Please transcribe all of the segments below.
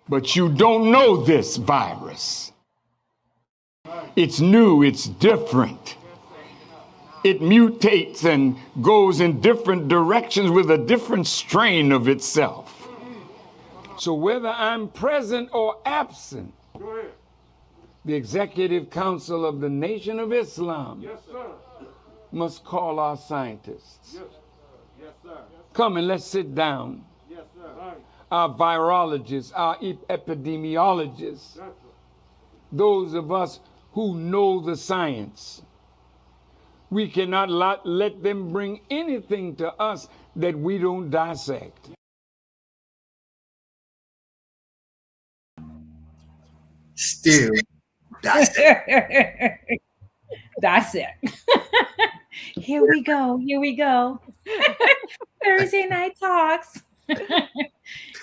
But you don't know this virus. It's new, it's different. It mutates and goes in different directions with a different strain of itself. So whether I'm present or absent, the Executive Council of the Nation of Islam must call our scientists. Come and let's sit down. Our virologists, our epidemiologists, those of us who know the science. We cannot let them bring anything to us that we don't dissect. Still dissect. Dissect. Here we go. Here we go. Thursday night talks.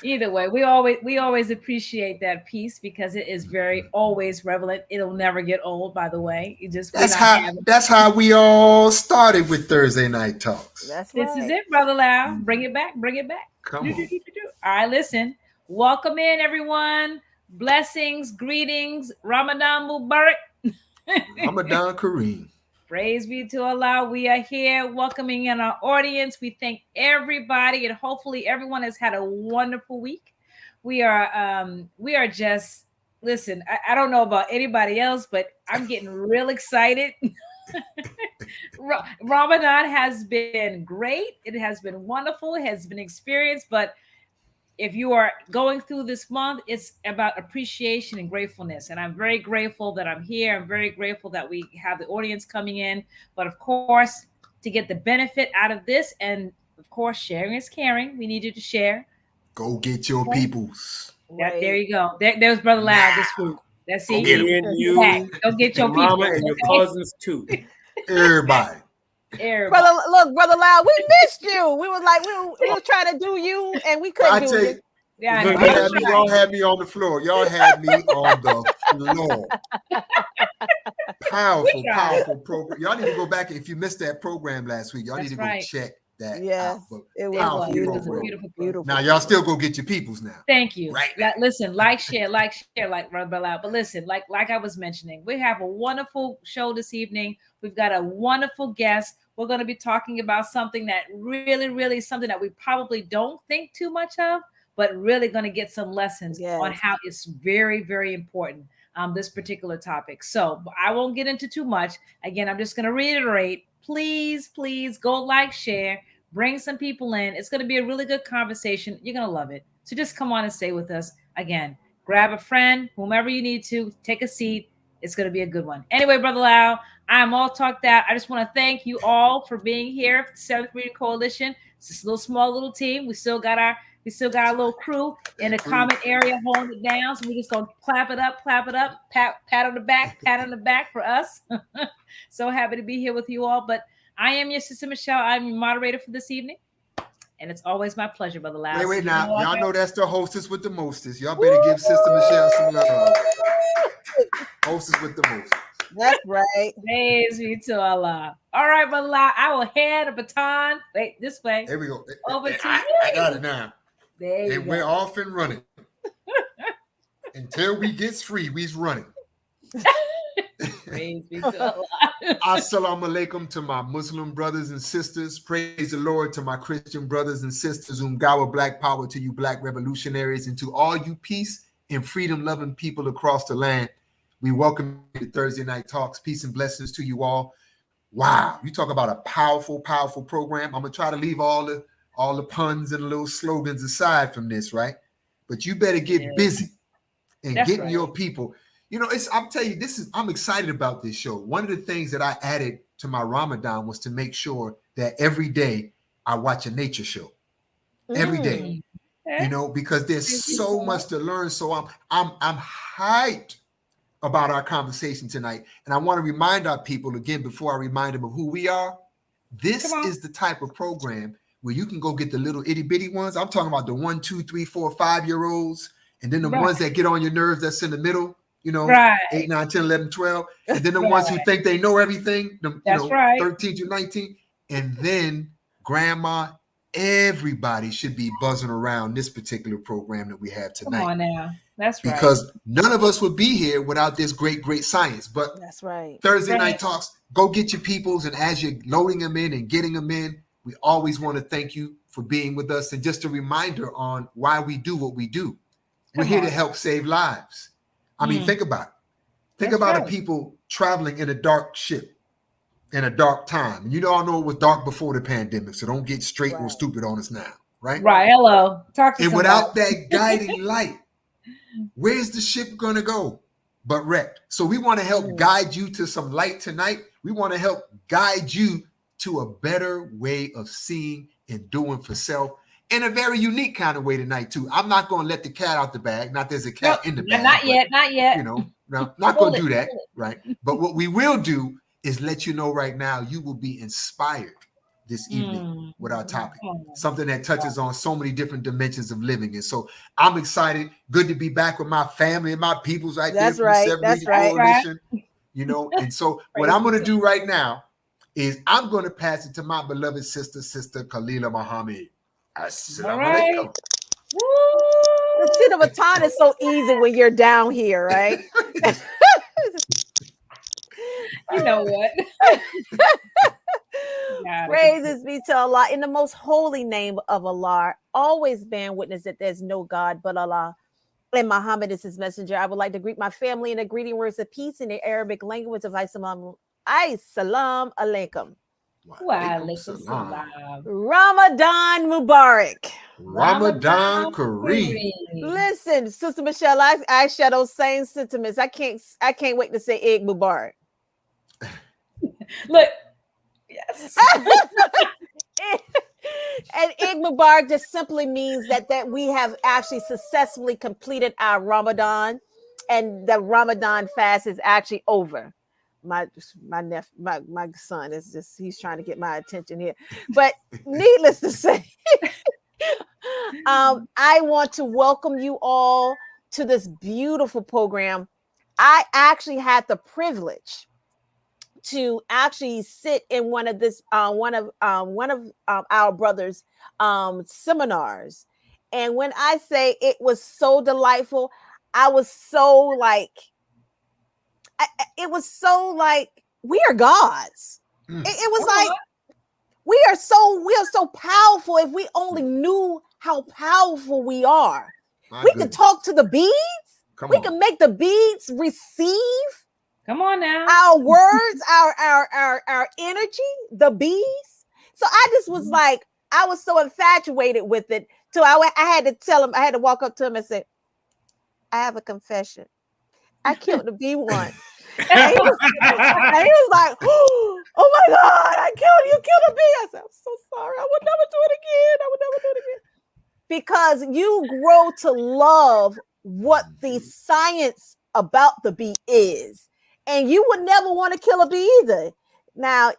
Either way, we always appreciate that piece because it is very always relevant. It'll never get old, by the way. That's how we all started with Thursday night talks. This is it, Brother Lau. Bring it back. Bring it back. Come on. All right, listen. Welcome in, everyone. Blessings, greetings, Ramadan Mubarak. Ramadan Kareem. Praise be to Allah. We are here welcoming in our audience. We thank everybody, and hopefully everyone has had a wonderful week. We are just, listen, I don't know about anybody else, but I'm getting real excited. Ramadan has been great. It has been wonderful. It has been experienced, but if you are going through this month, it's about appreciation and gratefulness. And I'm very grateful that I'm here. I'm very grateful that we have the audience coming in. But of course, to get the benefit out of this, and of course, sharing is caring. We need you to share. Go get your peoples. There you go. There's Brother Loud this week. Let's see. Go get your mama people. And your cousins too. Everybody. Brother Loud, we missed you. We were trying to do you, and we couldn't do it. Yeah, y'all had me on the floor. Y'all had me on the floor. Powerful program. Y'all need to go back. If you missed that program last week, y'all need to go check that out. It was beautiful. Now y'all still go get your peoples now. Thank you. Right. Listen, share, like Brother Loud. But listen, like I was mentioning, we have a wonderful show this evening. We've got a wonderful guest. We're going to be talking about something that really something that we probably don't think too much of, but really going to get some lessons on how it's very, very important, this particular topic. So I won't get into too much. Again, I'm just going to reiterate, please go share, bring some people in. It's going to be a really good conversation. You're going to love it. So just come on and stay with us. Again, grab a friend, whomever you need to, take a seat. It's going to be a good one. Anyway, Brother Lau, I'm all talked out. I just want to thank you all for being here for the Seventh Reading Coalition. It's this small team. We still got our little crew in the comment area holding it down. So we just gonna clap it up, pat on the back for us. So happy to be here with you all. But I am your sister Michelle. I'm your moderator for this evening. And it's always my pleasure, Brother Lau. Wait, now. Y'all know that's the hostess with the mostest. Y'all better give Sister Michelle some love. Hostess with the most. That's right. Praise be to Allah. All right, Brother Lau, I will hand the baton. Wait, this way. There we go. Over to you. I got it now. There you and go. We're off and running. Until we gets free, we's running. Praise be to Allah. Assalamu alaikum to my Muslim brothers and sisters. Praise the Lord to my Christian brothers and sisters. Umgawa Black Power to you Black revolutionaries, and to all you peace and freedom-loving people across the land. We welcome you to Thursday Night Talks. Peace and blessings to you all. Wow, you talk about a powerful program. I'm gonna try to leave all the puns and little slogans aside from this, right? But you better get busy and getting your people. You know, I'm telling you, I'm excited about this show. One of the things that I added to my Ramadan was to make sure that every day I watch a nature show. Every day. You know, because there's so much to learn. So I'm hyped about our conversation tonight. And I want to remind our people again, before I remind them of who we are, this is the type of program where you can go get the little itty bitty ones. I'm talking about the 1, 2, 3, 4, 5-year-olds, and then the ones that get on your nerves that's in the middle, 8, 9, 10, 11, 12. And then the ones who think they know everything, 13 to 19. And then grandma everybody should be buzzing around this particular program that we have tonight. Come on now. That's right. Because none of us would be here without this great science. But that's right. Thursday night talks, go get your peoples. And as you're loading them in and getting them in, we always want to thank you for being with us. And just a reminder on why we do what we do. We're here to help save lives. I mean, think about it. Think about the people traveling in a dark ship in a dark time. You all know it was dark before the pandemic, so don't get straight or stupid on us now, right? Right. Hello. Talk to And somebody. without that guiding light, where's the ship going to go but wrecked? So we want to help guide you to some light tonight. We want to help guide you to a better way of seeing and doing for self in a very unique kind of way tonight, too. I'm not going to let the cat out the bag. Not there's a cat in the bag. Not yet. You know, no, not going to do that, right? But what we will do is let you know right now, you will be inspired this evening with our topic, something that touches on so many different dimensions of living. And so I'm excited. Good to be back with my family and my peoples right there. That's right. You know, and so what I'm going to do right now is I'm going to pass it to my beloved sister Khalila Muhammad. Assalamu alaikum. The sit of a ton is so easy when you're down here, right? You know what? Praises be to Allah in the most holy name of Allah. Always bear witness that there's no God but Allah, and Muhammad is his messenger. I would like to greet my family in the greeting words of peace in the Arabic language of Assalamu alaikum. Wa alaikum salam. Ramadan Mubarak. Ramadan Kareem. Listen, Sister Michelle, I share those same sentiments. I can't wait to say Eid Mubarak. Look, yes. And Eid Mubarak just simply means that we have actually successfully completed our Ramadan, and the Ramadan fast is actually over. My son is just, he's trying to get my attention here. But needless to say, I want to welcome you all to this beautiful program. I actually had the privilege to actually sit in one of our brothers' seminars, and when I say it was so delightful, I was so like, it was so like we are gods. It was like we are so powerful. If we only knew how powerful we are, we could talk to the beads. We can make the beads receive. Come on now. Our words, our energy, the bees. So I just was like, I was so infatuated with it. So I had to tell him, I had to walk up to him and say, I have a confession. I killed the bee once. And he was like, oh my God, you killed a bee. I said, I'm so sorry. I would never do it again. Because you grow to love what the science about the bee is. And you would never want to kill a bee either. Now,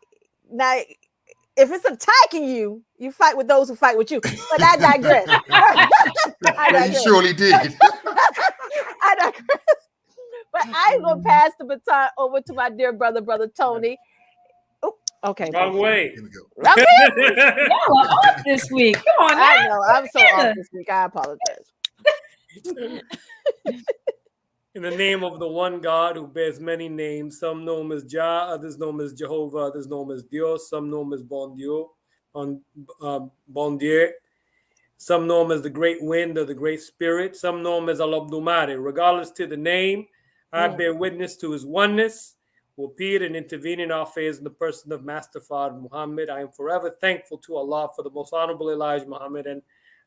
if it's attacking you, you fight with those who fight with you. But I digress. You surely did. I digress. But I'm going to pass the baton over to my dear brother Tony. Oh, okay. Wrong way. Here we go. Okay. Y'all are off this week. Come on now. I know. I'm so off this week. I apologize. In the name of the one God who bears many names, some know him as Jah, others know him as Jehovah, others know him as Dios, some know him as Bon Dieu, some know him as the great wind or the great spirit, some know him as Al-Abdumare. Regardless to the name, I bear witness to his oneness, who appeared and intervened in our affairs in the person of Master Father Muhammad. I am forever thankful to Allah for the most honorable Elijah Muhammad, and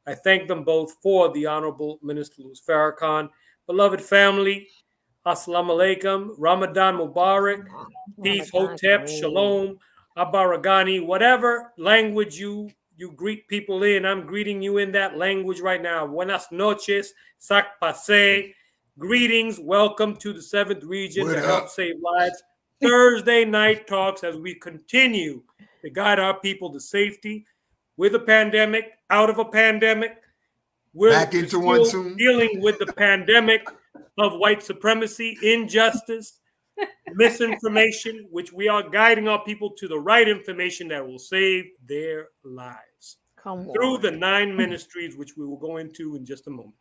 I thank them both for the honorable Minister Louis Farrakhan. Beloved family, Assalamu alaikum, Ramadan Mubarak, peace, Hotep, Shalom, Abaragani, whatever language you greet people in, I'm greeting you in that language right now. Buenas noches, sac passe, greetings, welcome to the 7th region to help save lives. Thursday night talks as we continue to guide our people to safety with a pandemic, out of a pandemic. We're back into one soon. Dealing with the pandemic of white supremacy, injustice, misinformation, which we are guiding our people to the right information that will save their lives. Come through on. the 9 ministries, which we will go into in just a moment.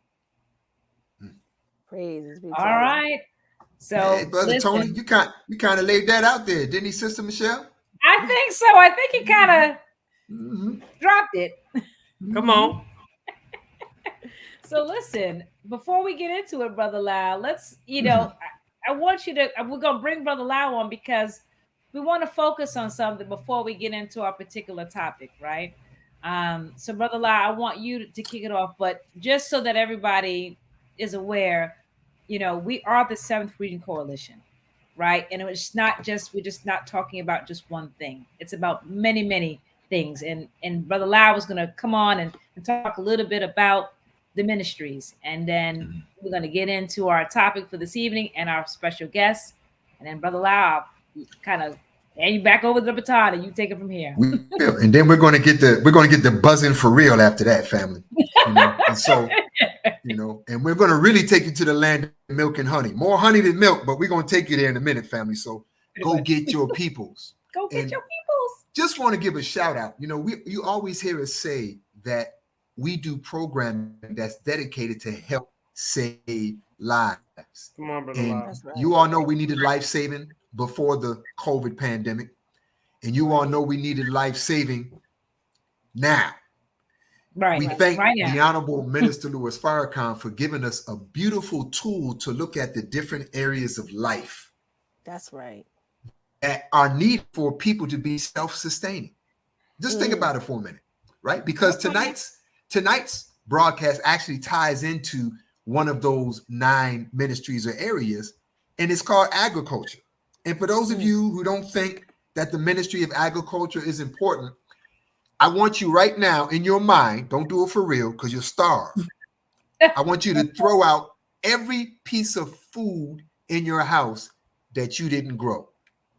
Praises be to All God. right. So, Hey, Brother listen, Tony, you kind of laid that out there, didn't he, Sister Michelle? I think so. I think he kind of dropped it. Come on. So listen, before we get into it, Brother Lau, let's, I want you to, we're going to bring Brother Lau on because we want to focus on something before we get into our particular topic, right? So Brother Lau, I want you to kick it off, but just so that everybody is aware, we are the Seventh Freedom Coalition, right? And it's not just, we're just not talking about just one thing. It's about many, many things. And Brother Lau is going to come on and talk a little bit about the ministries, and then we're going to get into our topic for this evening and our special guest, and then Brother Lau, kind of hand you back over the baton and you take it from here. We will. And then we're going to get the buzzing for real after that, family. And so, and we're going to really take you to the land of milk and honey. More honey than milk, but we're going to take you there in a minute, family. So go get your peoples. Go get your peoples. Just want to give a shout out. You always hear us say that we do programming that's dedicated to help save lives. Come on, Brother And Lau. Right. you all know we needed life saving before the COVID pandemic. And you all know we needed life saving now. Right. We thank right the now. Honorable Minister Louis Farrakhan for giving us a beautiful tool to look at the different areas of life That's right. that are needed for people to be self-sustaining. Just think about it for a minute, right? Because tonight's broadcast actually ties into one of those 9 ministries or areas, and it's called agriculture. And for those of you who don't think that the ministry of agriculture is important, I want you right now in your mind, don't do it for real because you'll starve. I want you to throw out every piece of food in your house that you didn't grow.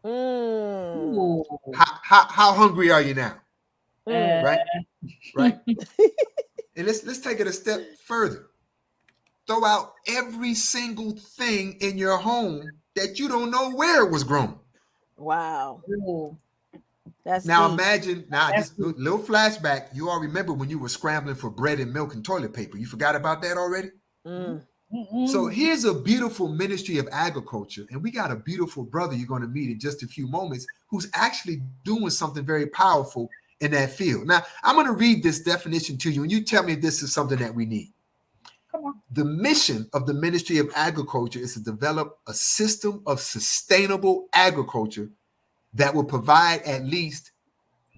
Ooh. How hungry are you now? Right? And let's take it a step further. Throw out every single thing in your home that you don't know where it was grown. Wow. Ooh. That's Now deep. imagine, just a little flashback. You all remember when you were scrambling for bread and milk and toilet paper. You forgot about that already? So here's a beautiful ministry of agriculture. And we got a beautiful brother you're going to meet in just a few moments who's actually doing something very powerful in that field. Now, I'm going to read this definition to you, and you tell me if this is something that we need. Come on. The mission of the Ministry of Agriculture is to develop a system of sustainable agriculture that will provide at least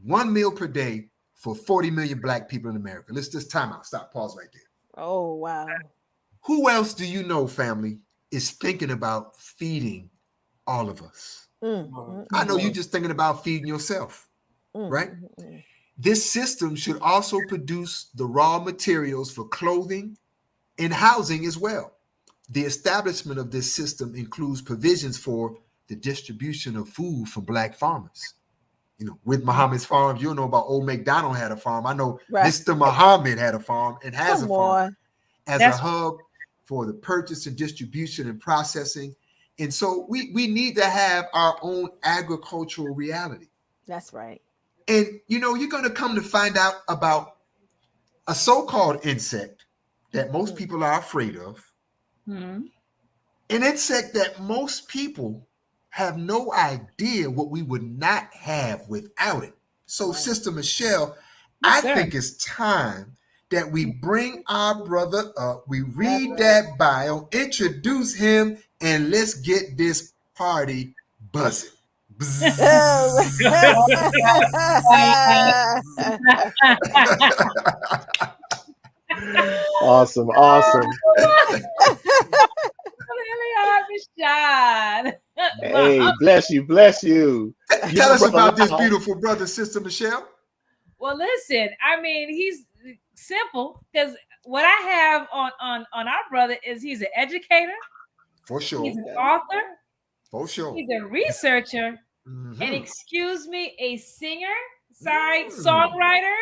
1 meal per day for 40 million Black people in America. Let's just time out. Stop. Pause right there. Oh, wow. Who else do you know, family, is thinking about feeding all of us? I know you're just thinking about feeding yourself, right? This system should also produce the raw materials for clothing and housing as well. The establishment of this system includes provisions for the distribution of food from Black farmers. With Muhammad's Farms, you know about Old MacDonald had a farm. I know Mr. Muhammad had a farm and has a farm as a hub for the purchase and distribution and processing. And so we need to have our own agricultural reality. That's right. And, you're going to come to find out about a so-called insect that most people are afraid of. An insect that most people have no idea what we would not have without it. So, Sister Michelle, I think it's time that we bring our brother up. We read that bio, introduce him, and let's get this party buzzing. Awesome. Hey, bless you. Tell us about this beautiful brother, Sister Michelle. Well, listen, I mean, he's simple because what I have on our brother is he's an educator. For sure. He's an author. For sure. He's a researcher. And excuse me, a singer. Sorry, songwriter.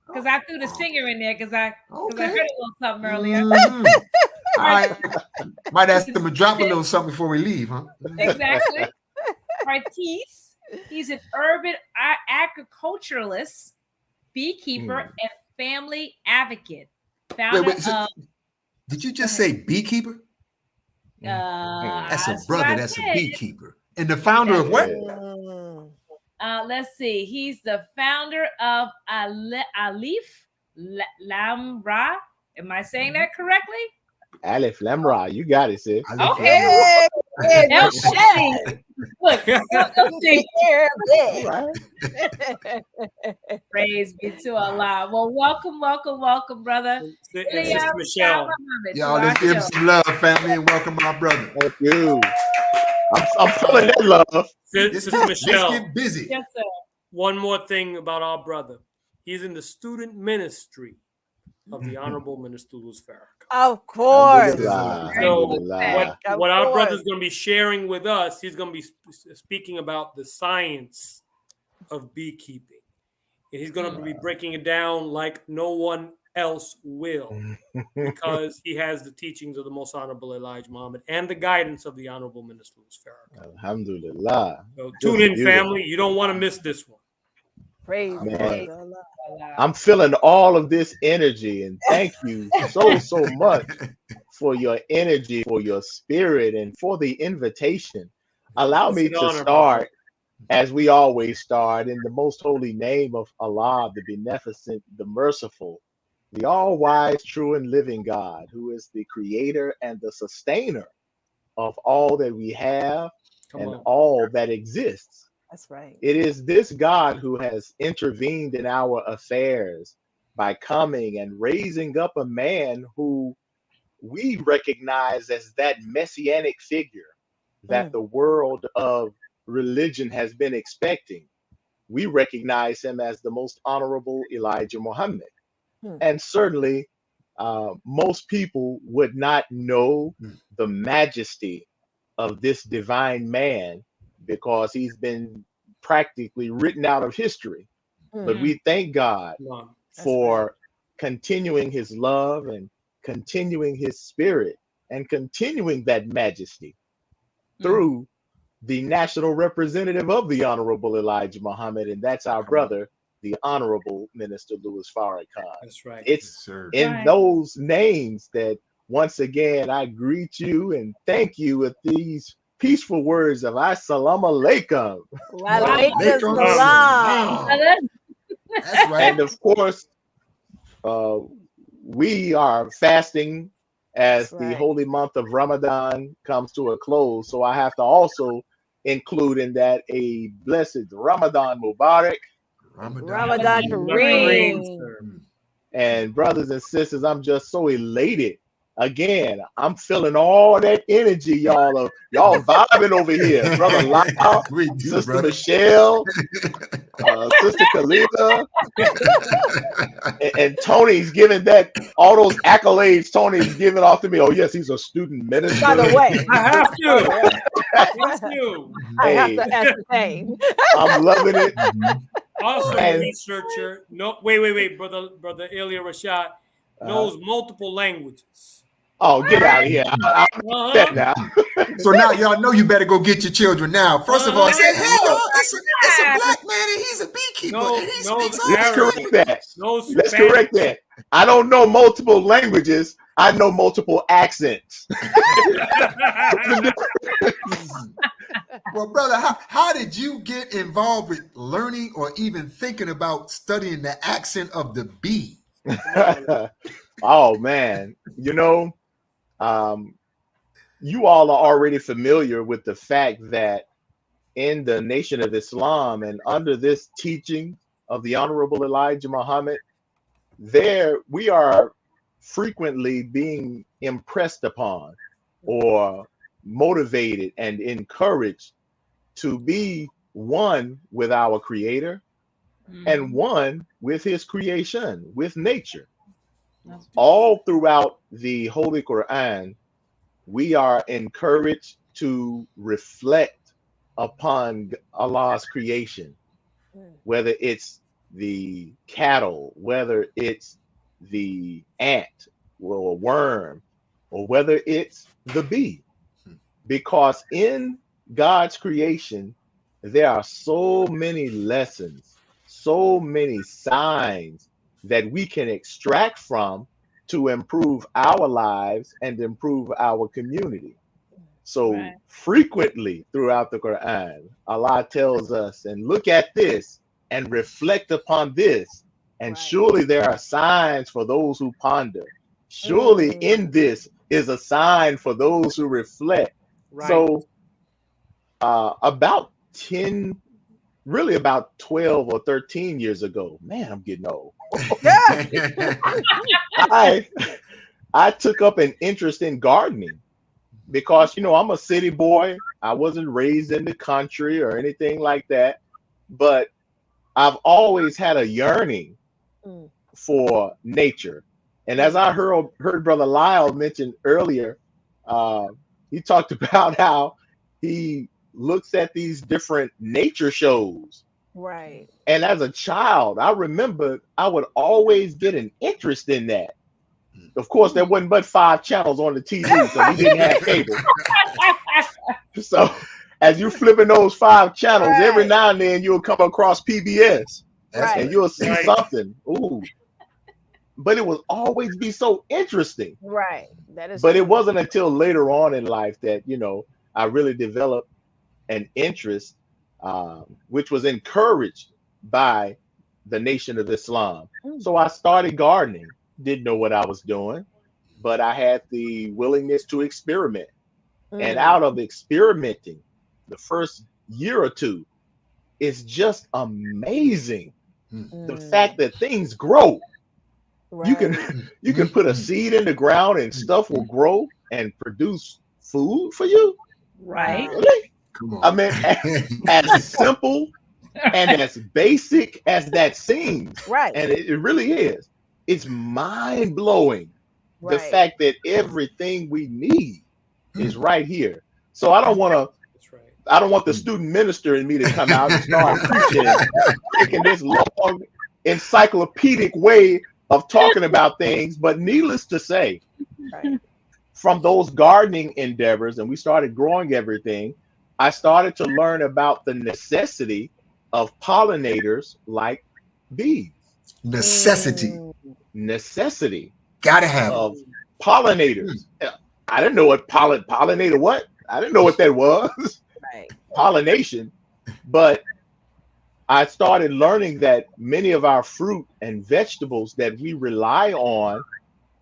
Because I threw the singer in there because I heard a little something earlier. I might ask them to drop a little something before we leave, huh? Exactly. Artiste. He's an urban agriculturalist, beekeeper, and family advocate, Wait, founder wait. So, of. did you just say beekeeper? That's a That's what brother. I That's a said. beekeeper. And the founder of what? Mm. Let's see. He's the founder of Alif Lamra. Am I saying that correctly? Aleph Lamra, you got it, sis. Okay. Hey, hey, Let's see. Look, let's see. All right. Praise be to Allah. Well, welcome, brother. And Sister Michelle. Y'all, let's give him some love, family, and welcome our brother. Thank you. I'm feeling that love. Sister Let's Michelle. get busy. Yes, sir. One more thing about our brother. He's in the student ministry of the Honorable Minister Louis Farrakhan. Of course. Alhamdulillah, So alhamdulillah. what our brother's going to be sharing with us, he's going to be speaking about the science of beekeeping. And he's going to be breaking it down like no one else will, because he has the teachings of the Most Honorable Elijah Muhammad and the guidance of the Honorable Minister Louis Farrakhan. Alhamdulillah. So tune in, family. You don't want to miss this one. Praise Man. God. I'm feeling all of this energy, and thank you so much for your energy, for your spirit, and for the invitation. Allow It's me an to honor, start, as we always start, in the most holy name of Allah, the beneficent, the merciful, the all-wise, true, and living God, who is the creator and the sustainer of all that we have and all that exists. That's right. It is this God who has intervened in our affairs by coming and raising up a man who we recognize as that messianic figure that the world of religion has been expecting. We recognize him as the most honorable Elijah Muhammad. And certainly, most people would not know the majesty of this divine man because he's been practically written out of history. But we thank God for continuing his love and continuing his spirit and continuing that majesty through the national representative of the Honorable Elijah Muhammad, and that's our brother, the Honorable Minister Louis Farrakhan. That's right. It's in those names that once again I greet you and thank you with these peaceful words of Assalamu alaikum. Walaikum salam. That's right. And of course, we are fasting as the holy month of Ramadan comes to a close. So I have to also include in that a blessed Ramadan Mubarak. Ramadan Kareem. And brothers and sisters, I'm just so elated. Again, I'm feeling all that energy, y'all vibing over here. Brother Lyle, Sister Michelle, Sister Kalila, and Tony's giving that, all those accolades Tony's giving off to me. Oh, yes, he's a student minister. By the way, I have to. I have to ascertain. I'm loving it. Also, a researcher. No, wait, brother Elia Rashad knows multiple languages. Oh, get out of here! I'm that now. So now y'all know you better go get your children now. First of all, say, hey, y'all, it's a black man and he's a beekeeper. And he speaks Let's correct that. Let's Spanish. correct that. I don't know multiple languages. I know multiple accents. Well, brother, how did you get involved with learning or even thinking about studying the accent of the bee? Oh man, you all are already familiar with the fact that in the Nation of Islam and under this teaching of the Honorable Elijah Muhammad, we are frequently being impressed upon or motivated and encouraged to be one with our Creator and one with his creation, with nature. All throughout the Holy Quran, we are encouraged to reflect upon Allah's creation, whether it's the cattle, whether it's the ant or worm, or whether it's the bee. Because in God's creation, there are so many lessons, so many signs, that we can extract from to improve our lives and improve our community. So Right. frequently throughout the Quran, Allah tells us, and look at this and reflect upon this. And Right. surely there are signs for those who ponder. Surely in this is a sign for those who reflect. Right. So about 10, really about 12 or 13 years ago, man, I'm getting old. I took up an interest in gardening because, you know, I'm a city boy. I wasn't raised in the country or anything like that, but I've always had a yearning for nature. And as I heard Brother Lyle mention earlier, he talked about how he looks at these different nature shows. Right. And as a child, I remember I would always get an interest in that. Of course, there wasn't but 5 channels on the TV, so we didn't have cable. So as you're flipping those 5 channels, every now and then you'll come across PBS and you'll see something. Ooh. But it will always be so interesting. Right. That is But true. it wasn't until later on in life that, you know, I really developed an interest, which was encouraged by the Nation of Islam. So I started gardening. Didn't know what I was doing, but I had the willingness to experiment. And out of experimenting, the first year or two, it's just amazing the fact that things grow. Right. You can put a seed in the ground and stuff will grow and produce food for you. Right. Really? Come on. I mean, as simple and as basic as that seems, Right. and it really is. It's mind blowing the Right. fact that everything we need is right here. So I don't want to. That's right. I don't want the student minister in me to come out and start preaching, taking this long encyclopedic way of talking about things. But needless to say, Right. from those gardening endeavors, and we started growing everything, I started to learn about the necessity of pollinators like bees. Necessity. Necessity Gotta have of pollinators. I didn't know what pollinator what? I didn't know what that was. Right. Pollination. But I started learning that many of our fruit and vegetables that we rely on,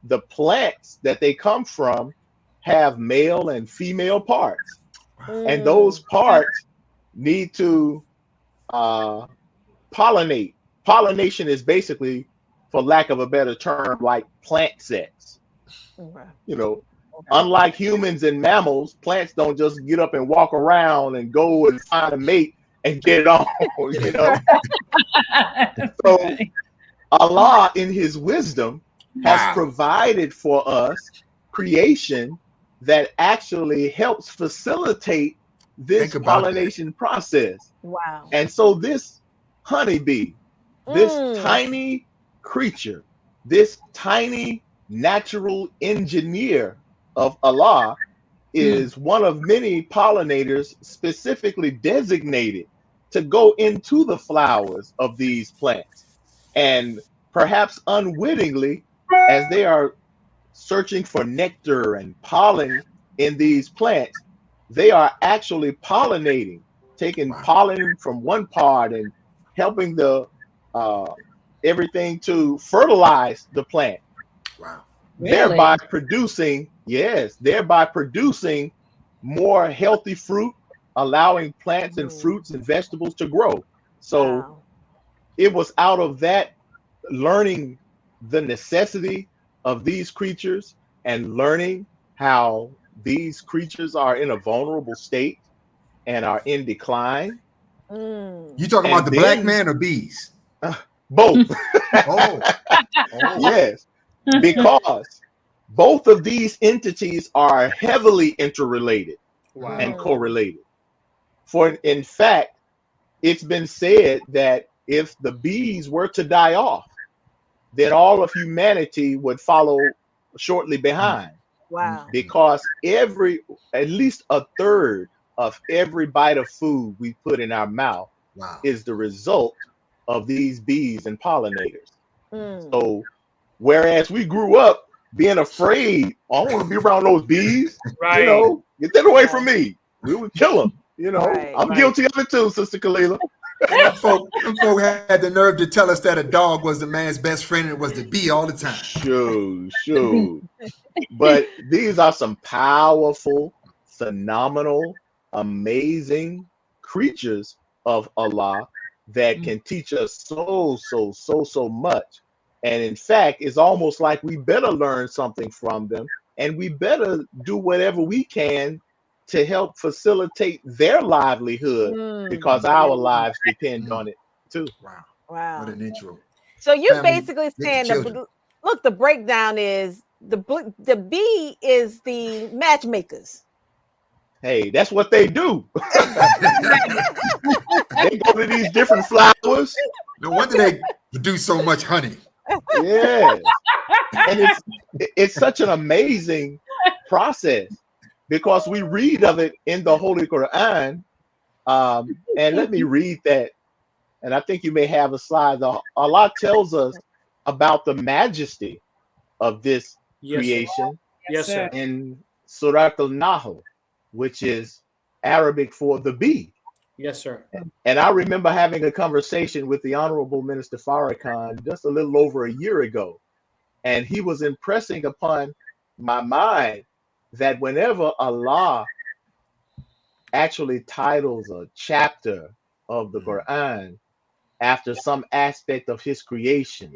the plants that they come from have male and female parts. And those parts need to pollinate. Pollination is basically, for lack of a better term, like plant sex. You know, unlike humans and mammals, plants don't just get up and walk around and go and find a mate and get it on, you know. So Allah, in his wisdom, has provided for us creation that actually helps facilitate this pollination process. Wow. And so this honeybee, this tiny creature, this tiny natural engineer of Allah is one of many pollinators specifically designated to go into the flowers of these plants. And perhaps unwittingly, as they are searching for nectar and pollen in these plants, they are actually pollinating, taking pollen from one part and helping the everything to fertilize the plant. Wow. Thereby producing, thereby producing more healthy fruit, allowing plants and fruits and vegetables to grow. So it was out of that, learning the necessity of these creatures and learning how these creatures are in a vulnerable state and are in decline. You talking about the black man or bees? Both. Oh. Yes, because both of these entities are heavily interrelated and correlated. For in fact, it's been said that if the bees were to die off, then all of humanity would follow shortly behind. Wow. Because at least a third of every bite of food we put in our mouth is the result of these bees and pollinators. So whereas we grew up being afraid, I don't want to be around those bees. Right. You know, get that away from me. We would kill them. You know, Right. I'm guilty of it too, Sister Kalila. Them folk had the nerve to tell us that a dog was the man's best friend and it was the bee all the time. Sure. But these are some powerful, phenomenal, amazing creatures of Allah that can teach us so much. And in fact, it's almost like we better learn something from them, and we better do whatever we can to help facilitate their livelihood, because our lives depend on it too. Wow. Wow. What an intro. So you're Family, basically get the saying children. look, the breakdown is the bee is the matchmakers. Hey, that's what they do. They go to these different flowers. No wonder they produce so much honey. Yeah. And it's such an amazing process, because we read of it in the Holy Quran. And let me read that. And I think you may have a slide. Allah tells us about the majesty of this creation. Yes, sir. In Surat al-Nahl, which is Arabic for the bee. Yes, sir. And I remember having a conversation with the Honorable Minister Farrakhan just a little over a year ago. And he was impressing upon my mind that whenever Allah actually titles a chapter of the Quran after some aspect of his creation,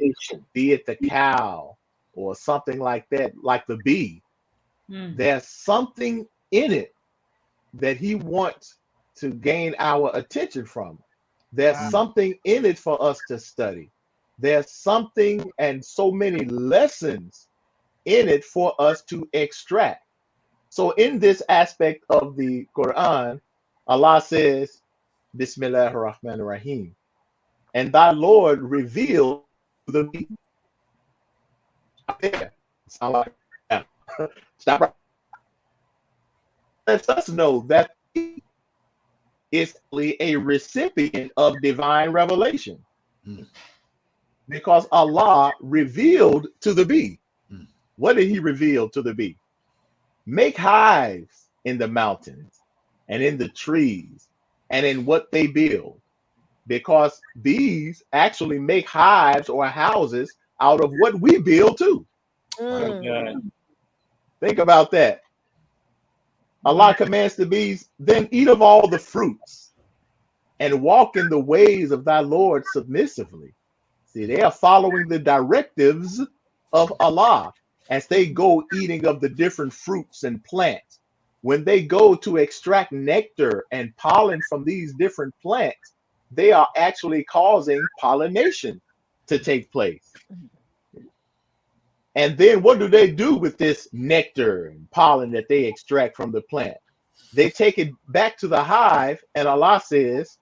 be it the cow or something like that, like the bee, there's something in it that he wants to gain our attention from. There's something in it for us to study. There's something and so many lessons in it for us to extract. So in this aspect of the Quran, Allah says, Bismillahir Rahmanir Rahim, and thy Lord revealed the bee. There. Sound like, yeah. Stop right. Lets us know that is a recipient of divine revelation, because Allah revealed to the bee. What did he reveal to the bee? Make hives in the mountains and in the trees and in what they build, because bees actually make hives or houses out of what we build too. Think about that. Allah commands the bees, then eat of all the fruits and walk in the ways of thy Lord submissively. See, they are following the directives of Allah as they go eating of the different fruits and plants. When they go to extract nectar and pollen from these different plants, they are actually causing pollination to take place. And then what do they do with this nectar and pollen that they extract from the plant? They take it back to the hive, and Allah says,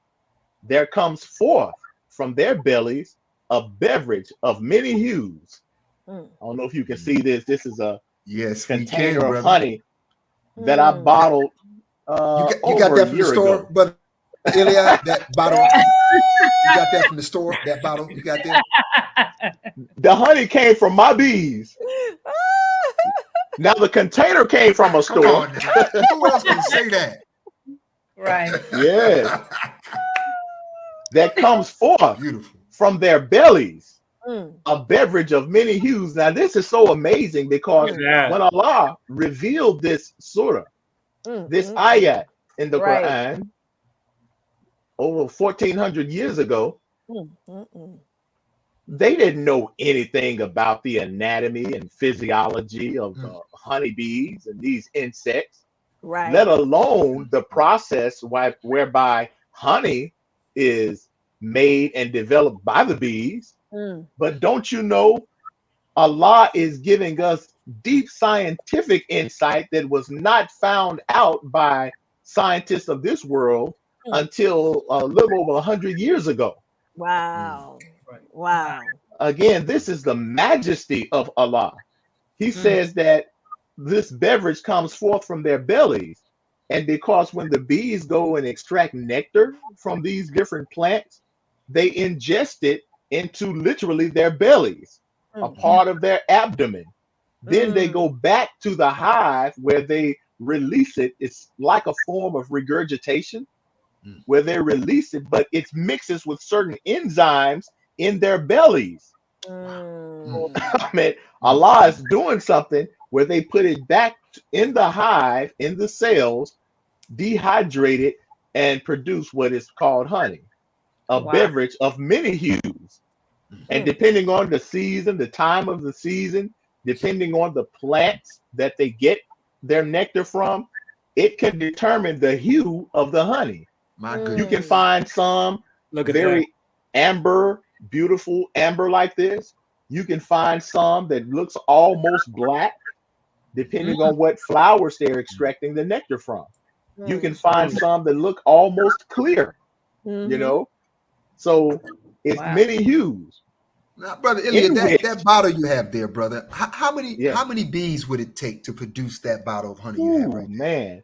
there comes forth from their bellies a beverage of many hues. I don't know if you can see this. This is a container of honey that I bottled you got that from the store, ago. but Ilya, that bottle, you got that from the store, that bottle, you got that? The honey came from my bees. Now the container came from a Come store. on, who else can say that? Right. Yeah. That comes forth Beautiful. from their bellies, a beverage of many hues. Now this is so amazing, because when Allah revealed this surah, this ayat in the Quran over 1400 years ago, they didn't know anything about the anatomy and physiology of honeybees and these insects, let alone the process whereby honey is made and developed by the bees. But don't you know, Allah is giving us deep scientific insight that was not found out by scientists of this world until a little over 100 years ago. Wow. Wow. Again, this is the majesty of Allah. He says that this beverage comes forth from their bellies. And because when the bees go and extract nectar from these different plants, they ingest it into literally their bellies, a part of their abdomen. Then they go back to the hive where they release it. It's like a form of regurgitation where they release it, but it mixes with certain enzymes in their bellies. I mean, Allah is doing something where they put it back in the hive, in the cells, dehydrate it, and produce what is called honey, a beverage of many hues. And depending on the season, the time of the season, depending on the plants that they get their nectar from, it can determine the hue of the honey. My goodness. You can find some very amber, beautiful amber like this. You can find some that looks almost black, depending on what flowers they're extracting the nectar from. You can find some that look almost clear, you know. So it's many hues. Now, Brother Elliot, that bottle you have there, brother, how many bees would it take to produce that bottle of honey you have right now? Man,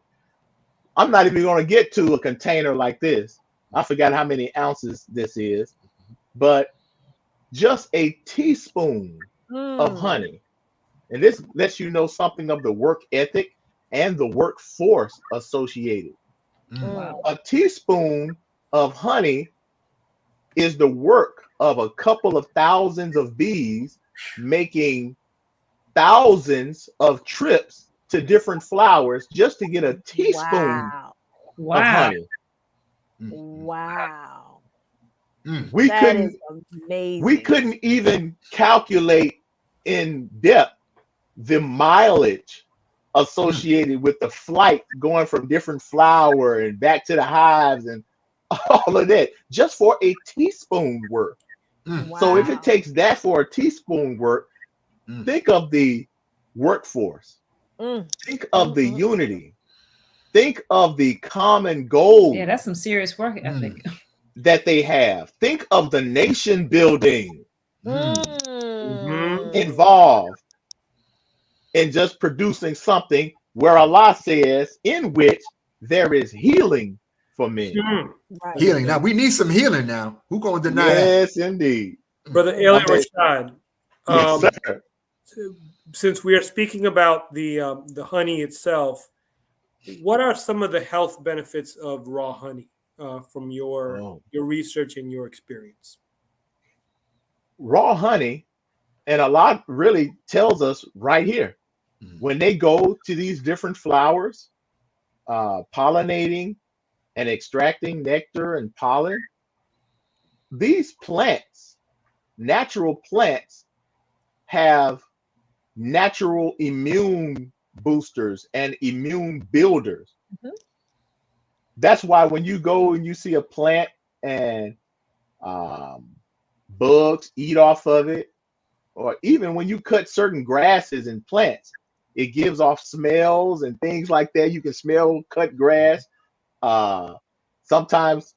I'm not even going to get to a container like this. I forgot how many ounces this is, but just a teaspoon of honey. And this lets you know something of the work ethic and the workforce associated. A teaspoon of honey is the work of a couple of thousands of bees making thousands of trips to different flowers just to get a teaspoon of honey. Wow. We That couldn't is amazing. we couldn't even calculate in depth the mileage associated with the flight going from different flower and back to the hives and all of that just for a teaspoon worth. So if it takes that for a teaspoon work, think of the workforce. Think of the unity. Think of the common goal. Yeah, that's some serious work ethic. That they have. Think of the nation building involved in just producing something where Allah says in which there is healing for men. Healing. Now we need some healing now. Who gonna deny that? Yes, indeed. Brother Elliot Rashad, Yes, sir. since we are speaking about the honey itself, what are some of the health benefits of raw honey from your research and your experience? Raw honey, and Allah really tells us right here, when they go to these different flowers, pollinating and extracting nectar and pollen, these plants, natural plants, have natural immune boosters and immune builders. That's why when you go and you see a plant and bugs eat off of it, or even when you cut certain grasses and plants, it gives off smells and things like that. You can smell cut grass. Sometimes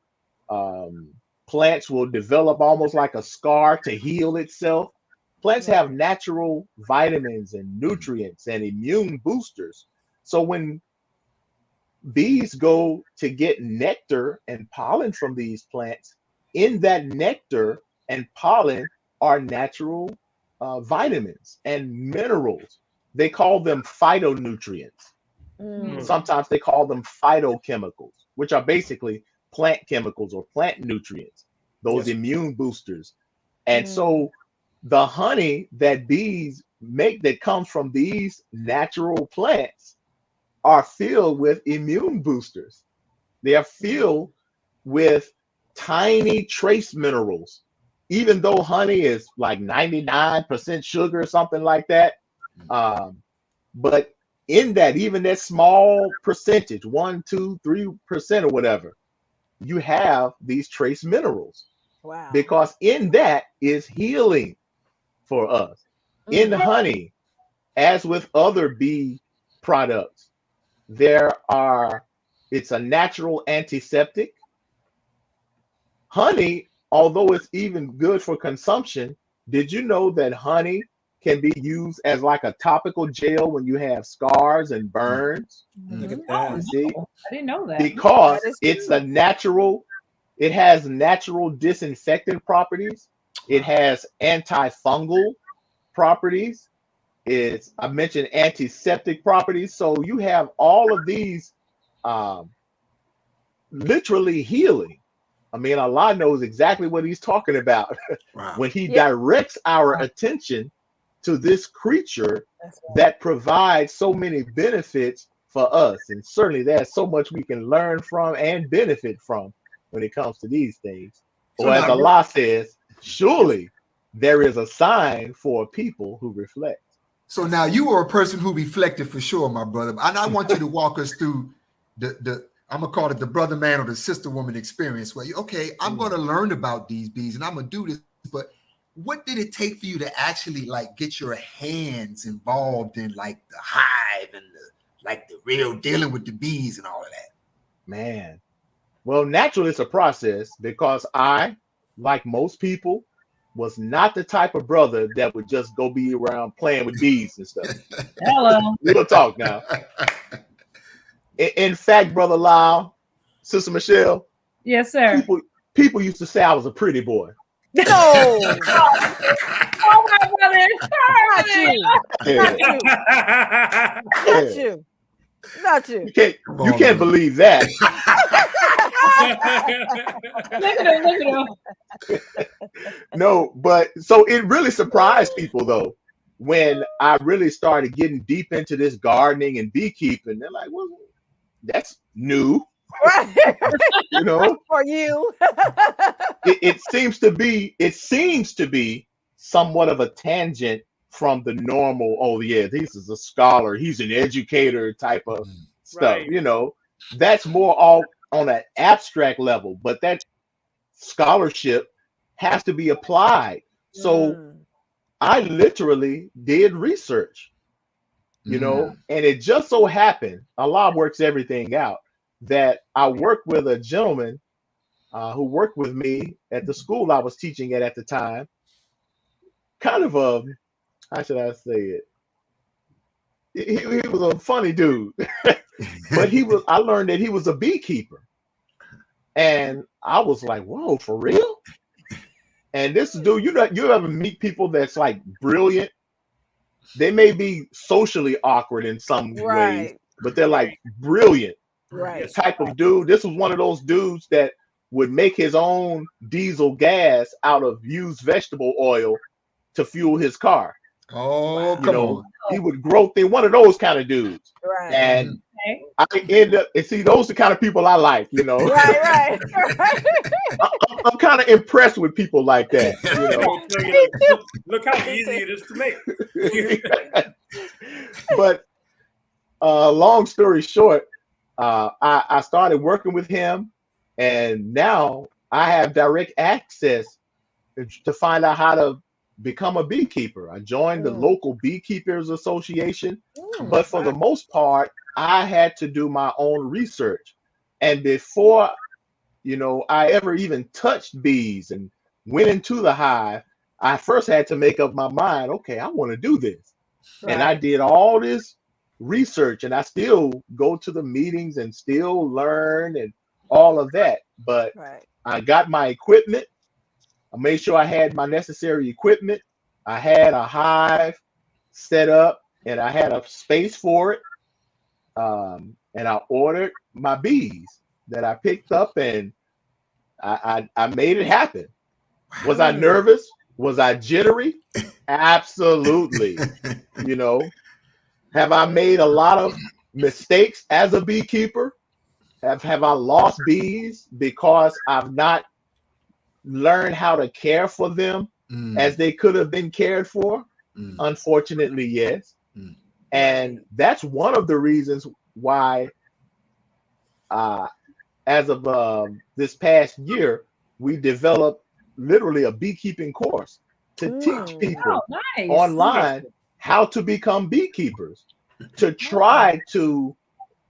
plants will develop almost like a scar to heal itself. Plants have natural vitamins and nutrients and immune boosters. So when bees go to get nectar and pollen from these plants, in that nectar and pollen are natural vitamins and minerals. They call them phytonutrients. Sometimes they call them phytochemicals, which are basically plant chemicals or plant nutrients, those immune boosters. And so the honey that bees make that comes from these natural plants are filled with immune boosters. They are filled with tiny trace minerals. Even though honey is like 99% sugar or something like that, but in that, even that small percentage, 1, 2, 3% or whatever, you have these trace minerals. Because in that is healing for us. In honey, as with other bee products, it's a natural antiseptic. Honey, although it's even good for consumption, did you know that honey can be used as like a topical gel when you have scars and burns? Look at that. You see? I didn't know that. Because it's a natural, it has natural disinfectant properties. It has antifungal properties. I mentioned antiseptic properties. So you have all of these literally healing. I mean, Allah knows exactly what he's talking about Wow. when he Yeah. directs our attention to this creature that provides so many benefits for us. And certainly there's so much we can learn from and benefit from when it comes to these things. So Or as now- Allah says, surely there is a sign for a people who reflect. So now you are a person who reflected for sure, my brother. And I want you to walk us through the I'm gonna call it the brother man or the sister woman experience where I'm gonna learn about these bees and I'm gonna do this, but what did it take for you to actually like get your hands involved in like the hive and the real dealing with the bees and all of that? Man, well, naturally it's a process because I, like most people, was not the type of brother that would just go be around playing with bees and stuff. Hello. We'll talk now. In fact, Brother Lyle, Sister Michelle, Yes, sir. people used to say I was a pretty boy. No, Oh, my brother. not you. Yeah, Not you. Not you. you can't believe that. Look at him. No, but so it really surprised people though when I really started getting deep into this gardening and beekeeping. They're like, well, that's new, Right. you know. For you. It seems to be somewhat of a tangent from the normal, oh yeah, this is a scholar, he's an educator type of stuff. Right. You know, that's more all on an abstract level, but that scholarship has to be applied. So I literally did research, you know, and it just so happened, Allah works everything out, that I worked with a gentleman who worked with me at the school I was teaching at the time. Kind of a, how should I say it? He was a funny dude, but I learned that he was a beekeeper. And I was like, whoa, for real? And this dude, you ever meet people that's like brilliant? They may be socially awkward in some ways, but they're like brilliant Right. type of dude. This was one of those dudes that would make his own diesel gas out of used vegetable oil to fuel his car. Oh, You come know, on. he would grow one of those kind of dudes. Right. And Okay. I end up, and see, those are the kind of people I like, you know. Right. I'm kind of impressed with people like that, you know. Look how easy it is to make. But long story short, I started working with him, and now I have direct access to find out how to become a beekeeper. I joined the local Beekeepers Association, but for the most part, I had to do my own research. And before, you know, I ever even touched bees and went into the hive, I first had to make up my mind, okay, I want to do this. And I did all this research, and I still go to the meetings and still learn and all of that. But I got my equipment. I made sure I had my necessary equipment. I had a hive set up, and I had a space for it. And I ordered my bees that I picked up, and I made it happen. Was I nervous? Was I jittery? Absolutely. You know, have I made a lot of mistakes as a beekeeper? Have I lost bees because I've not learned how to care for them as they could have been cared for? Unfortunately, yes. And that's one of the reasons why, as of this past year, we developed literally a beekeeping course to teach people online how to become beekeepers, to try to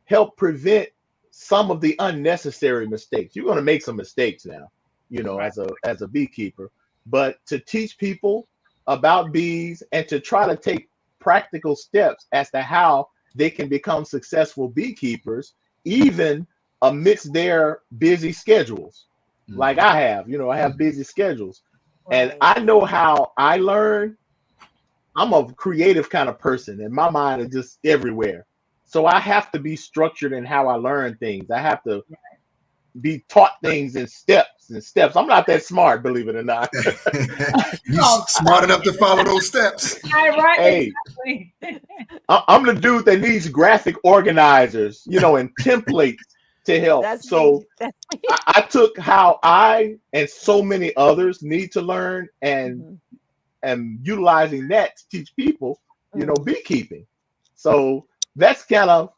help prevent some of the unnecessary mistakes. You're going to make some mistakes now, you know, as a beekeeper, but to teach people about bees and to try to take practical steps as to how they can become successful beekeepers, even amidst their busy schedules. Like I have, you know, I have busy schedules. And I know how I learn. I'm a creative kind of person, and my mind is just everywhere. So I have to be structured in how I learn things. I have to be taught things in steps and steps. I'm not that smart, believe it or not. You smart enough to follow those steps. Right, Hey, exactly. I'm the dude that needs graphic organizers, and templates to help. That's So me. That's me. I took how I and so many others need to learn and utilizing that to teach people, beekeeping. So that's kind of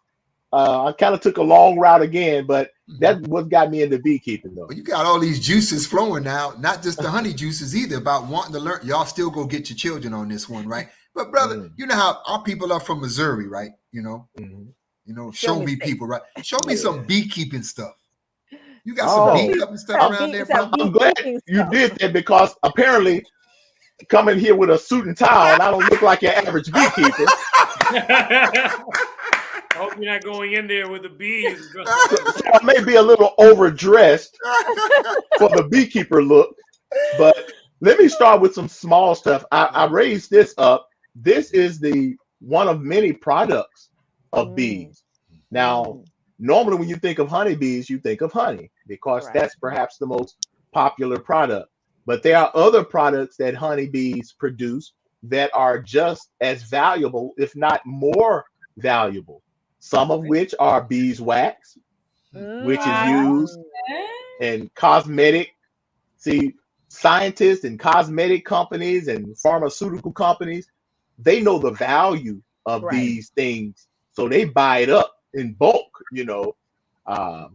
I kind of took a long route again, but that's what got me into beekeeping, though. Well, you got all these juices flowing now, not just the honey juices either, about wanting to learn. Y'all still go get your children on this one, right? But brother, you know how our people are from Missouri, right? Show me people, right? Show me some beekeeping stuff. You got some beekeeping stuff around there, brother? I'm glad you did that, because apparently coming here with a suit and tie on, I don't look like your average beekeeper. I hope you're not going in there with the bees. So I may be a little overdressed for the beekeeper look, but let me start with some small stuff. I raised this up. This is one of many products of bees. Now, normally when you think of honeybees, you think of honey, because that's perhaps the most popular product. But there are other products that honeybees produce that are just as valuable, if not more valuable. Some of which are beeswax, which is used in cosmetic. See, scientists and cosmetic companies and pharmaceutical companies, they know the value of these things, so they buy it up in bulk. The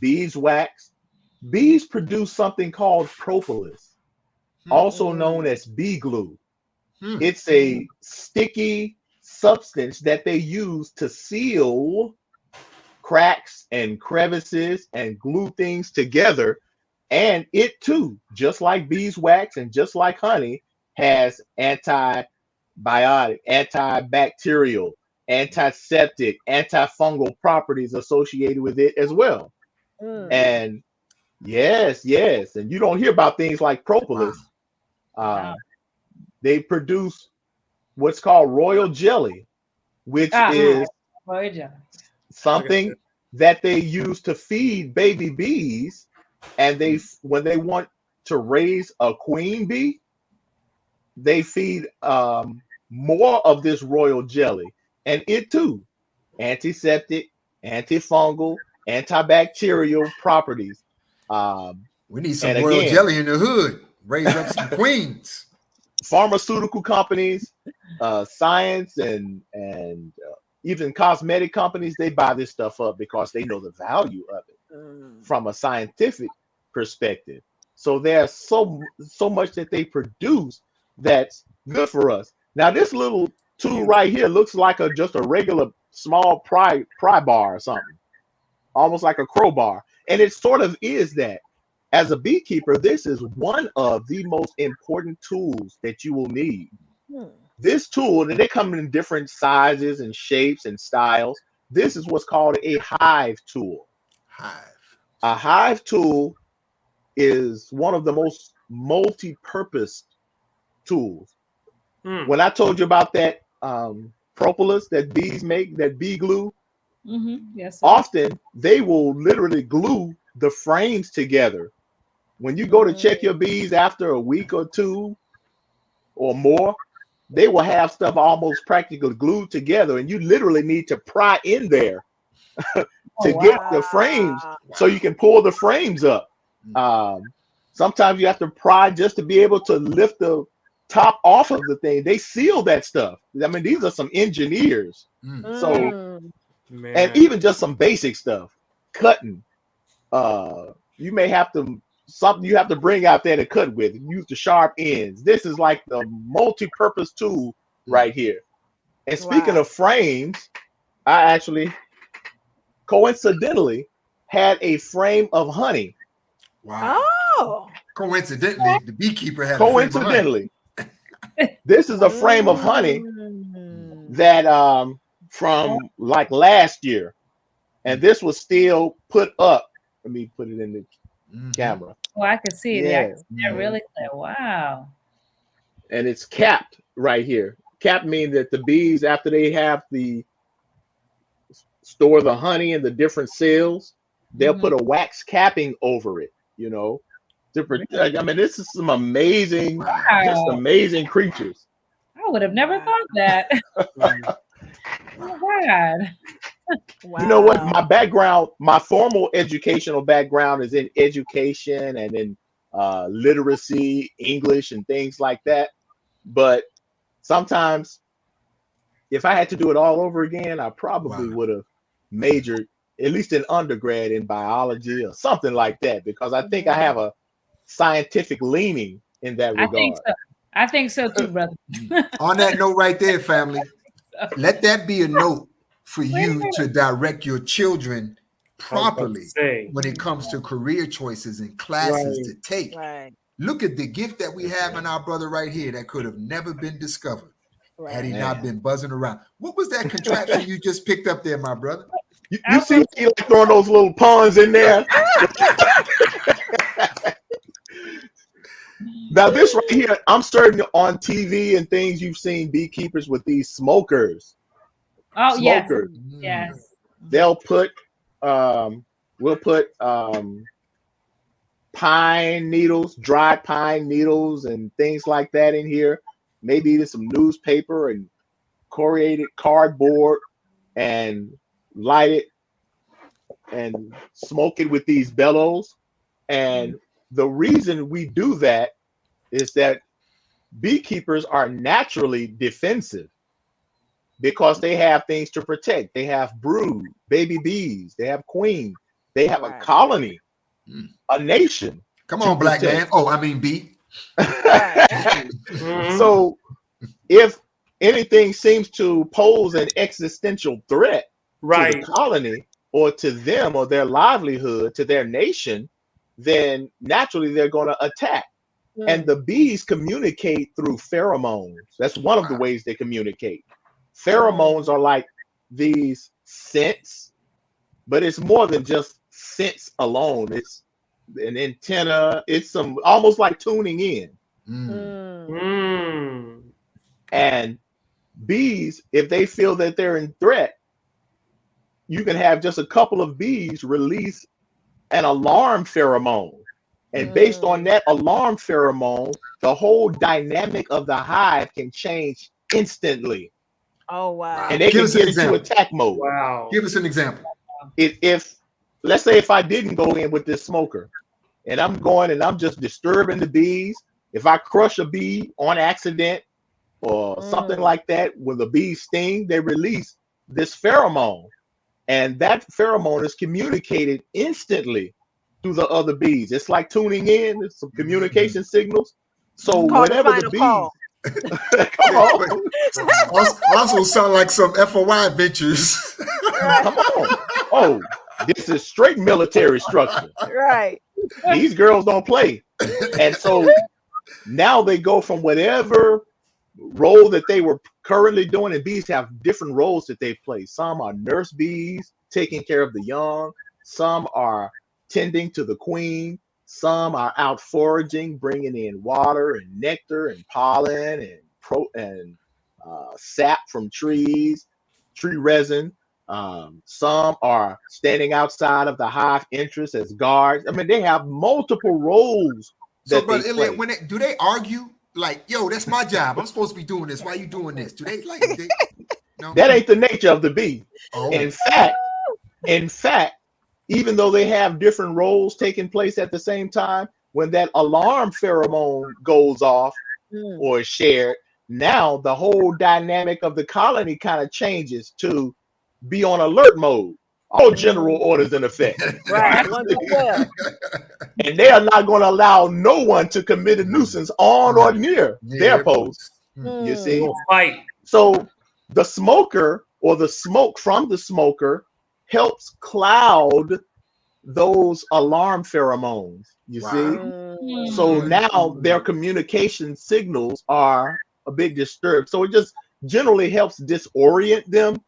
beeswax. Bees produce something called propolis, also known as bee glue. It's a sticky substance that they use to seal cracks and crevices and glue things together. And it too, just like beeswax and just like honey, has antibiotic, antibacterial, antiseptic, antifungal properties associated with it as well. And yes, and you don't hear about things like propolis. They produce what's called royal jelly, which is something that they use to feed baby bees. And when they want to raise a queen bee, they feed more of this royal jelly. And it too, antiseptic, antifungal, antibacterial properties. We need some royal jelly in the hood. Raise up some queens. Pharmaceutical companies, science, and even cosmetic companies, they buy this stuff up because they know the value of it from a scientific perspective. So there's so much that they produce that's good for us. Now, this little tool right here looks like just a regular small pry bar or something, almost like a crowbar. And it sort of is that. As a beekeeper, this is one of the most important tools that you will need. This tool, and they come in different sizes and shapes and styles. This is what's called a hive tool. A hive tool is one of the most multi-purpose tools. When I told you about that propolis that bees make, that bee glue, often they will literally glue the frames together. When you go to check your bees after a week or two or more, they will have stuff almost practically glued together, and you literally need to pry in there to get the frames so you can pull the frames up. Sometimes you have to pry just to be able to lift the top off of the thing. They seal that stuff. I mean, these are some engineers. So, and even just some basic stuff, cutting. You may have to something you have to bring out there to cut with. Use the sharp ends. This is like the multi-purpose tool right here. And speaking of frames, I actually coincidentally had a frame of honey. Coincidentally, the beekeeper had coincidentally. This is a frame of honey that from like last year. And this was still put up. Let me put it in the camera. Oh, I can see it. Yeah, I Yeah. can see that really clear. Wow. And it's capped right here. Capped means that the bees, after they have the store the honey in the different cells, they'll put a wax capping over it, you know, to protect. I mean, this is some amazing, just Wow. amazing creatures. I would have never thought that. Oh my God. Wow. You know what? My background, my formal educational background is in education and in literacy, English, and things like that. But sometimes, if I had to do it all over again, I probably would have majored, at least in undergrad, in biology or something like that, because I think I have a scientific leaning in that I think regard. so. I think so too, brother. On that note right there, family, let that be a note for Wait a you minute. to direct your children properly Say. when it comes to career choices and classes Right. to take. Right. Look at the gift that we have in our brother right here that could have never been discovered had he Right. not been buzzing around. What was that contraption you just picked up there, my brother? You see me like throwing those little puns in there? Now, this right here, I'm certain on TV and things you've seen beekeepers with these smokers. Oh yes, Smokers. yes. They'll put, we'll put pine needles, dry pine needles, and things like that in here. Maybe even some newspaper and corrugated cardboard, and light it and smoke it with these bellows. And the reason we do that is that beekeepers are naturally defensive because they have things to protect. They have brood, baby bees, they have queen, they have a colony, a nation. Come on, black man. Oh, I mean bee. So if anything seems to pose an existential threat to the colony or to them or their livelihood, to their nation, then naturally they're going to attack. And the bees communicate through pheromones. That's one of the ways they communicate. Pheromones are like these scents, but it's more than just scents alone. It's an antenna. It's some almost like tuning in. And bees, if they feel that they're in threat, you can have just a couple of bees release an alarm pheromone. And based on that alarm pheromone, the whole dynamic of the hive can change instantly. Oh, wow. And they can get into attack mode. Wow. Give us an example. If let's say if I didn't go in with this smoker and I'm going and I'm just disturbing the bees, if I crush a bee on accident or something like that, when the bees sting, they release this pheromone. And that pheromone is communicated instantly to the other bees. It's like tuning in, it's some communication signals. So whenever the bees come on. Also sound like some FOI ventures. Come on. Oh, this is straight military structure. Right. These girls don't play. And so now they go from whatever role that they were currently doing, and bees have different roles that they play. Some are nurse bees, taking care of the young. Some are tending to the queen. Some are out foraging, bringing in water and nectar and pollen and sap from trees, tree resin. Some are standing outside of the hive entrance as guards. I mean, they have multiple roles. So, brother Elliot, do they argue like, "Yo, that's my job. I'm supposed to be doing this. Why are you doing this?" Do they like? No? That ain't the nature of the bee. Oh. In fact, even though they have different roles taking place at the same time, when that alarm pheromone goes off or is shared, now the whole dynamic of the colony kind of changes to be on alert mode. All general orders in effect. Right. And they are not going to allow no one to commit a nuisance on or near their post. You see? Fight. So the smoker or the smoke from the smoker helps cloud those alarm pheromones. You see? So now their communication signals are a bit disturbed. So it just generally helps disorient them.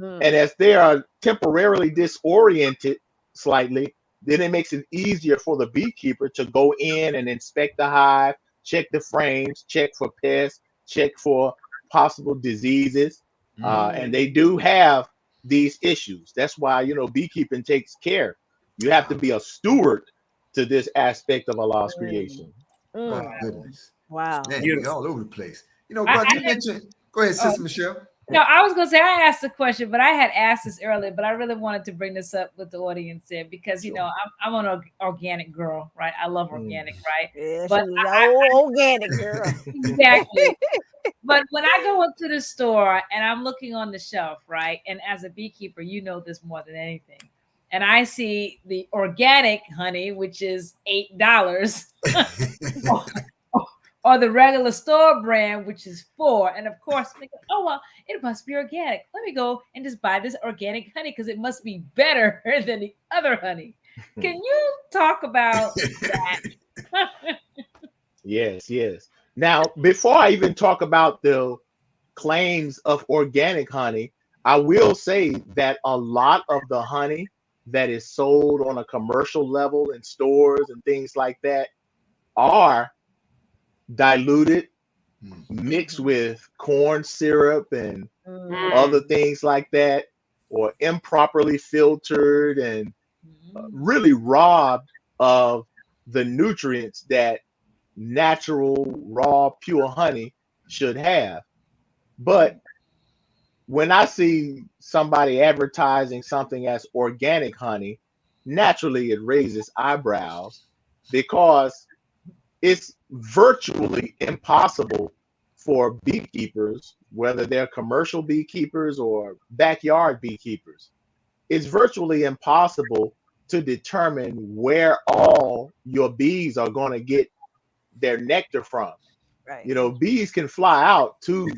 And as they are temporarily disoriented slightly, then it makes it easier for the beekeeper to go in and inspect the hive, check the frames, check for pests, check for possible diseases. And they do have these issues. That's why, beekeeping takes care. You have to be a steward to this aspect of Allah's creation. My goodness. Wow. Man, you're all over the place. Brother, you mentioned. Go ahead, Sister Michelle. No, I was gonna say I asked the question, but I had asked this earlier, but I really wanted to bring this up with the audience there because I'm an organic girl, right? I love organic, right? Yeah, but organic girl. Exactly. But when I go up to the store and I'm looking on the shelf, right? And as a beekeeper, you know this more than anything. And I see the organic honey, which is $8. Or the regular store brand, which is $4. And of course, they go, oh, well, it must be organic. Let me go and just buy this organic honey because it must be better than the other honey. Can you talk about that? Yes. Now, before I even talk about the claims of organic honey, I will say that a lot of the honey that is sold on a commercial level in stores and things like that are diluted, mixed with corn syrup and other things like that, or improperly filtered and really robbed of the nutrients that natural, raw, pure honey should have. But when I see somebody advertising something as organic honey, naturally it raises eyebrows because it's virtually impossible for beekeepers, whether they're commercial beekeepers or backyard beekeepers. It's virtually impossible to determine where all your bees are going to get their nectar from. Right. Bees can fly out 2,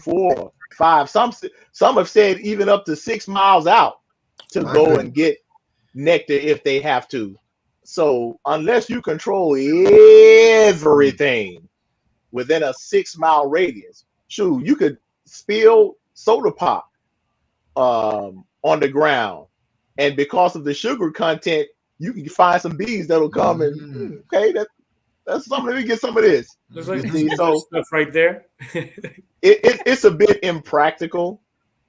4, 5. Some have said even up to 6 miles out to go and get nectar if they have to. So unless you control everything within a 6-mile radius, shoot, you could spill soda pop on the ground, and because of the sugar content, you can find some bees that'll come and okay, that's something. Let me get some of this. Looks like stuff right there. It's a bit impractical,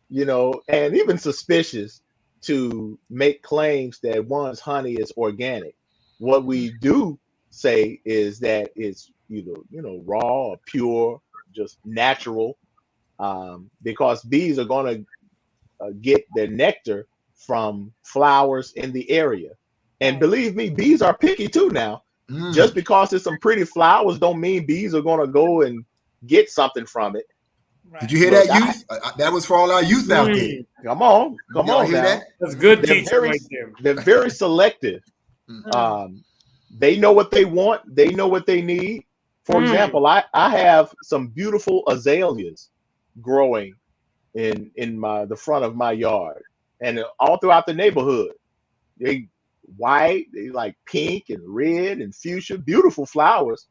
and even suspicious to make claims that one's honey is organic. What we do say is that it's either raw or pure, just natural, because bees are going to get their nectar from flowers in the area. And believe me, bees are picky too now. Just because it's some pretty flowers don't mean bees are going to go and get something from it. Right. Did you hear that, youth? That was for all our youth out there. Come on hear now. That? That's good teaching right there. They're very selective. They know what they want. They know what they need. For example, I have some beautiful azaleas growing in the front of my yard and all throughout the neighborhood. They white, they like pink and red and fuchsia, beautiful flowers,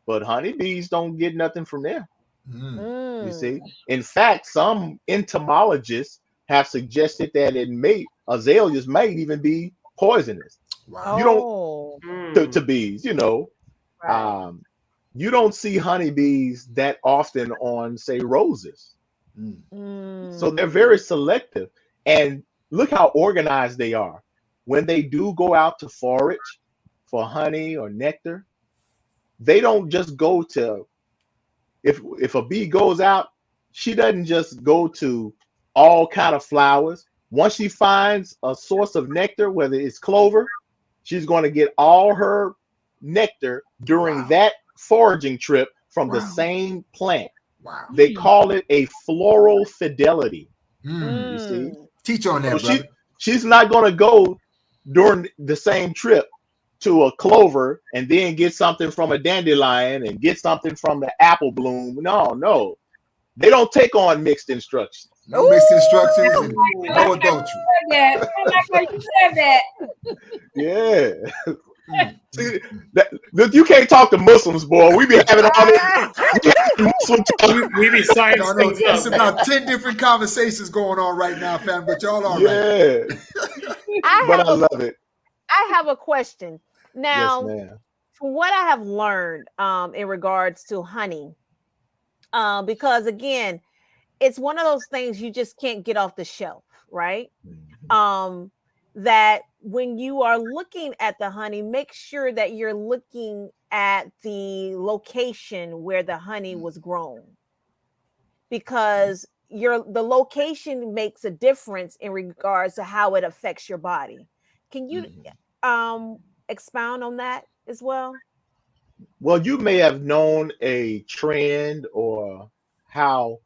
but honeybees don't get nothing from there. You see, in fact, some entomologists have suggested that azaleas might even be poisonous. Wow. You don't to bees, you don't see honeybees that often on, say, roses. So they're very selective, and look how organized they are. When they do go out to forage for honey or nectar, they don't just go to, if a bee goes out, she doesn't just go to all kind of flowers. Once she finds a source of nectar, whether it's clover, she's going to get all her nectar during that foraging trip from the same plant. Wow. They call it a floral fidelity. You see? Teach on that, so brother. She's not going to go during the same trip to a clover and then get something from a dandelion and get something from the apple bloom. No. They don't take on mixed instructions. No mixed instructions and no adultery. I like how you said that. Yeah. See, you can't talk to Muslims, boy. We be having all this. We be signing things up. It's about 10 different conversations going on right now, fam. But y'all all right. Yeah. But I love it. I have a question. Yes, Now, ma'am. from what I have learned in regards to honey, because again, it's one of those things you just can't get off the shelf, right? Mhm. That when you are looking at the honey, make sure that you're looking at the location where the honey was grown, because the location makes a difference in regards to how it affects your body. Can you Mhm. um expound on that as well? Well, you may have known a trend or how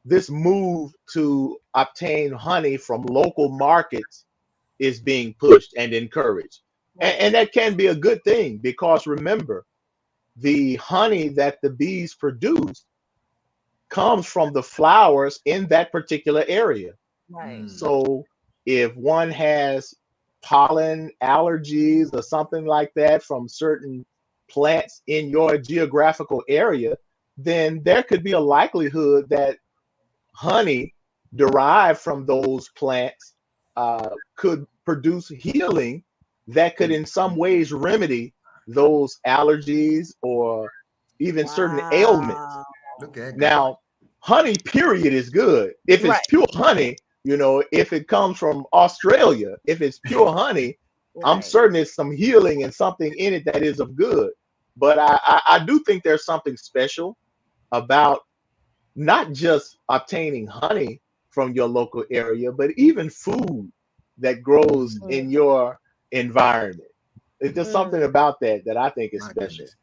this move to obtain honey from local markets is being pushed and encouraged. Right. And that can be a good thing because remember, the honey that the bees produce comes from the flowers in that particular area. Right. So if one has pollen allergies or something like that from certain plants in your geographical area, then there could be a likelihood that honey derived from those plants could produce healing that could in some ways remedy those allergies or even certain ailments. Wow. Look at God. Now, honey, period, is good. If it's Right. pure honey, if it comes from Australia, if it's pure honey, I'm Right. certain there's some healing and something in it that is of good. But I do think there's something special about not just obtaining honey from your local area, but even food that grows Mm, in your environment. It's just something mm. about that I think is My special. goodness.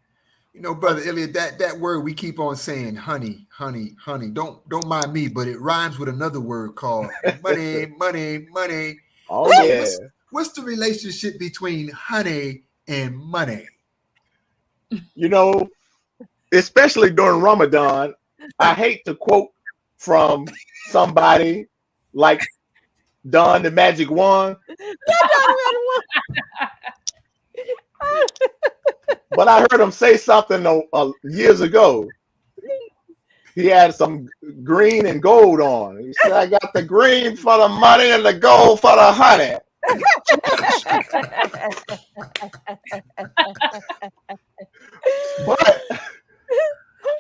You know, brother Elliot, that word we keep on saying, honey, honey, honey. Don't mind me, but it rhymes with another word called money, money, money. Oh So yeah. what's the relationship between honey and money? You know, especially during Ramadan, I hate to quote from somebody like Don the Magic One, but I heard him say something years ago. He had some green and gold on. He said, I got the green for the money and the gold for the honey. But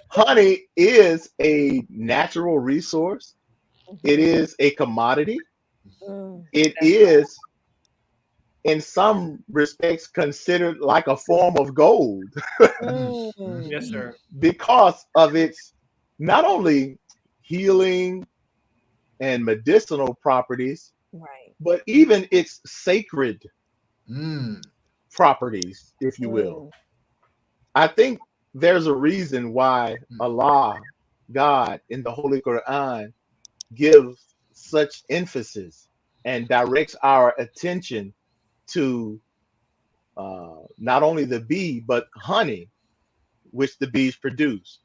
honey is a natural resource. It is a commodity. Mm, It That's right. is, in some respects, considered like a form of gold Yes, mm. sir. because of its not only healing and medicinal properties, Right. but even its sacred Mm. properties, if you will. Mm, I think there's a reason why Allah, God, in the Holy Quran gives such emphasis and directs our attention to not only the bee, but honey, which the bees produce.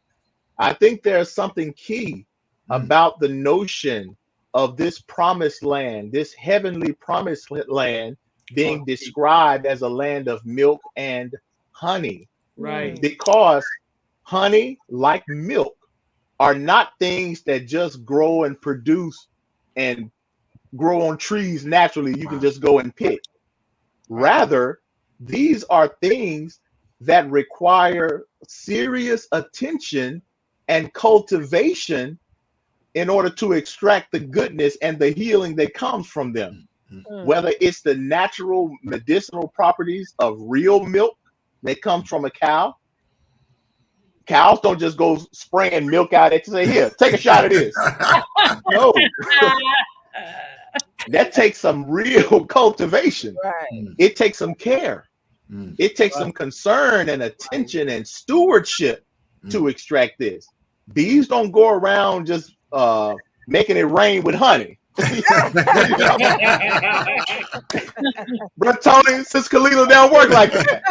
I think there's something key about the notion of this promised land, this heavenly promised land Called being peace. described as a land of milk and honey, Right. mm. because honey, like milk, are not things that just grow and produce and grow on trees naturally. You can Wow. just go and pick. Rather, these are things that require serious attention and cultivation in order to extract the goodness and the healing that comes from them. Mm. Whether it's the natural medicinal properties of real milk that comes from a cow. Cows don't just go spraying milk out at you say, here, take a shot of this. No, that takes some real cultivation. Right. It takes some care. It takes some Right. concern and attention and stewardship to extract this. Bees don't go around just making it rain with honey. Brother Tony, Sis Khalil, don't work like that.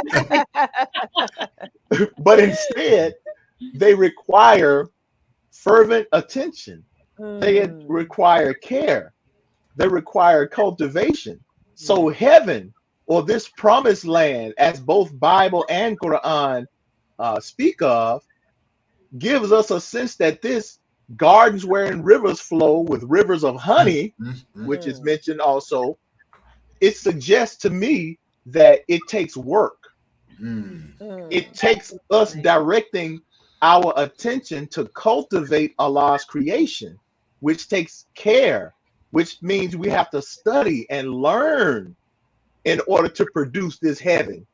But instead, they require fervent attention. They Mm. require care. They require cultivation. So heaven, or this promised land, as both Bible and Quran speak of, gives us a sense that this gardens wherein rivers flow with rivers of honey, which is Mm. mentioned also, it suggests to me that it takes work. Mm. It takes us directing our attention to cultivate Allah's creation, which takes care, which means we have to study and learn in order to produce this heaven,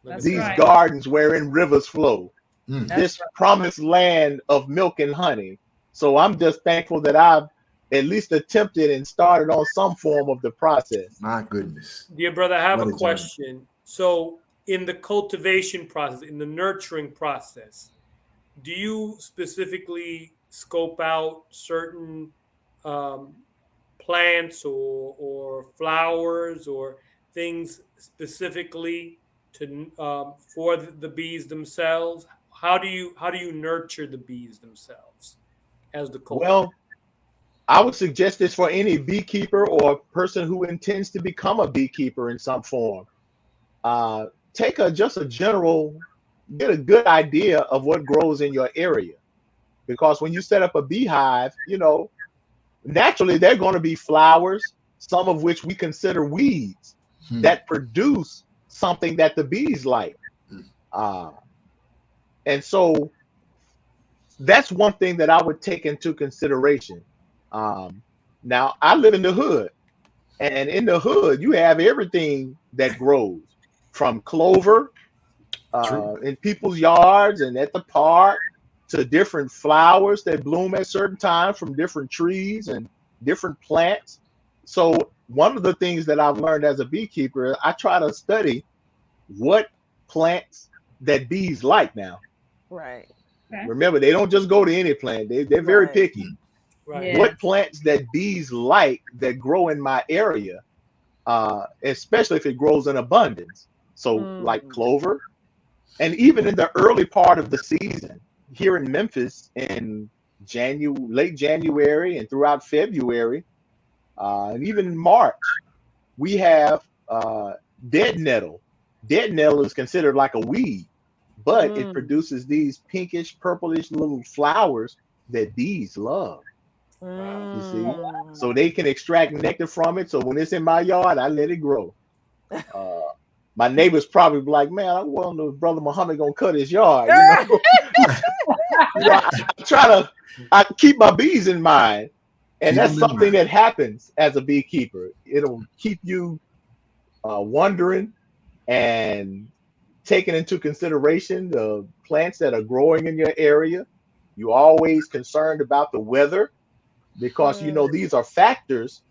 That's these right. gardens wherein rivers flow, Mm. this promised land of milk and honey. So I'm just thankful that I've at least attempted and started on some form of the process. My goodness. Dear brother, I have What a a journey. question. So, in the cultivation process, in the nurturing process, do you specifically scope out certain plants or flowers or things specifically to for the bees themselves? How do you nurture the bees themselves as the cultivator? Well, I would suggest this for any beekeeper or person who intends to become a beekeeper in some form. Take just a general, get a good idea of what grows in your area. Because when you set up a beehive, naturally they're going to be flowers, some of which we consider weeds that produce something that the bees like. And so that's one thing that I would take into consideration. Now, I live in the hood, and in the hood, you have everything that grows from clover in people's yards and at the park to different flowers that bloom at certain times from different trees and different plants. So one of the things that I've learned as a beekeeper, I try to study what plants that bees like now. Right. Remember, they don't just go to any plant. They're very Right. picky. Right. Yeah. What plants that bees like that grow in my area, especially if it grows in abundance. So like clover, and even in the early part of the season here in Memphis in late January and throughout February, and even March, we have dead nettle. Dead nettle is considered like a weed, but it produces these pinkish, purplish little flowers that bees love. You see, so they can extract nectar from it. So when it's in my yard, I let it grow. My neighbors probably be like, "Man, I wonder if Brother Muhammad gonna cut his yard." I keep my bees in mind, and Keep that's them in something mind. that happens as a beekeeper. It'll keep you wondering and taking into consideration the plants that are growing in your area. You're always concerned about the weather, because these are factors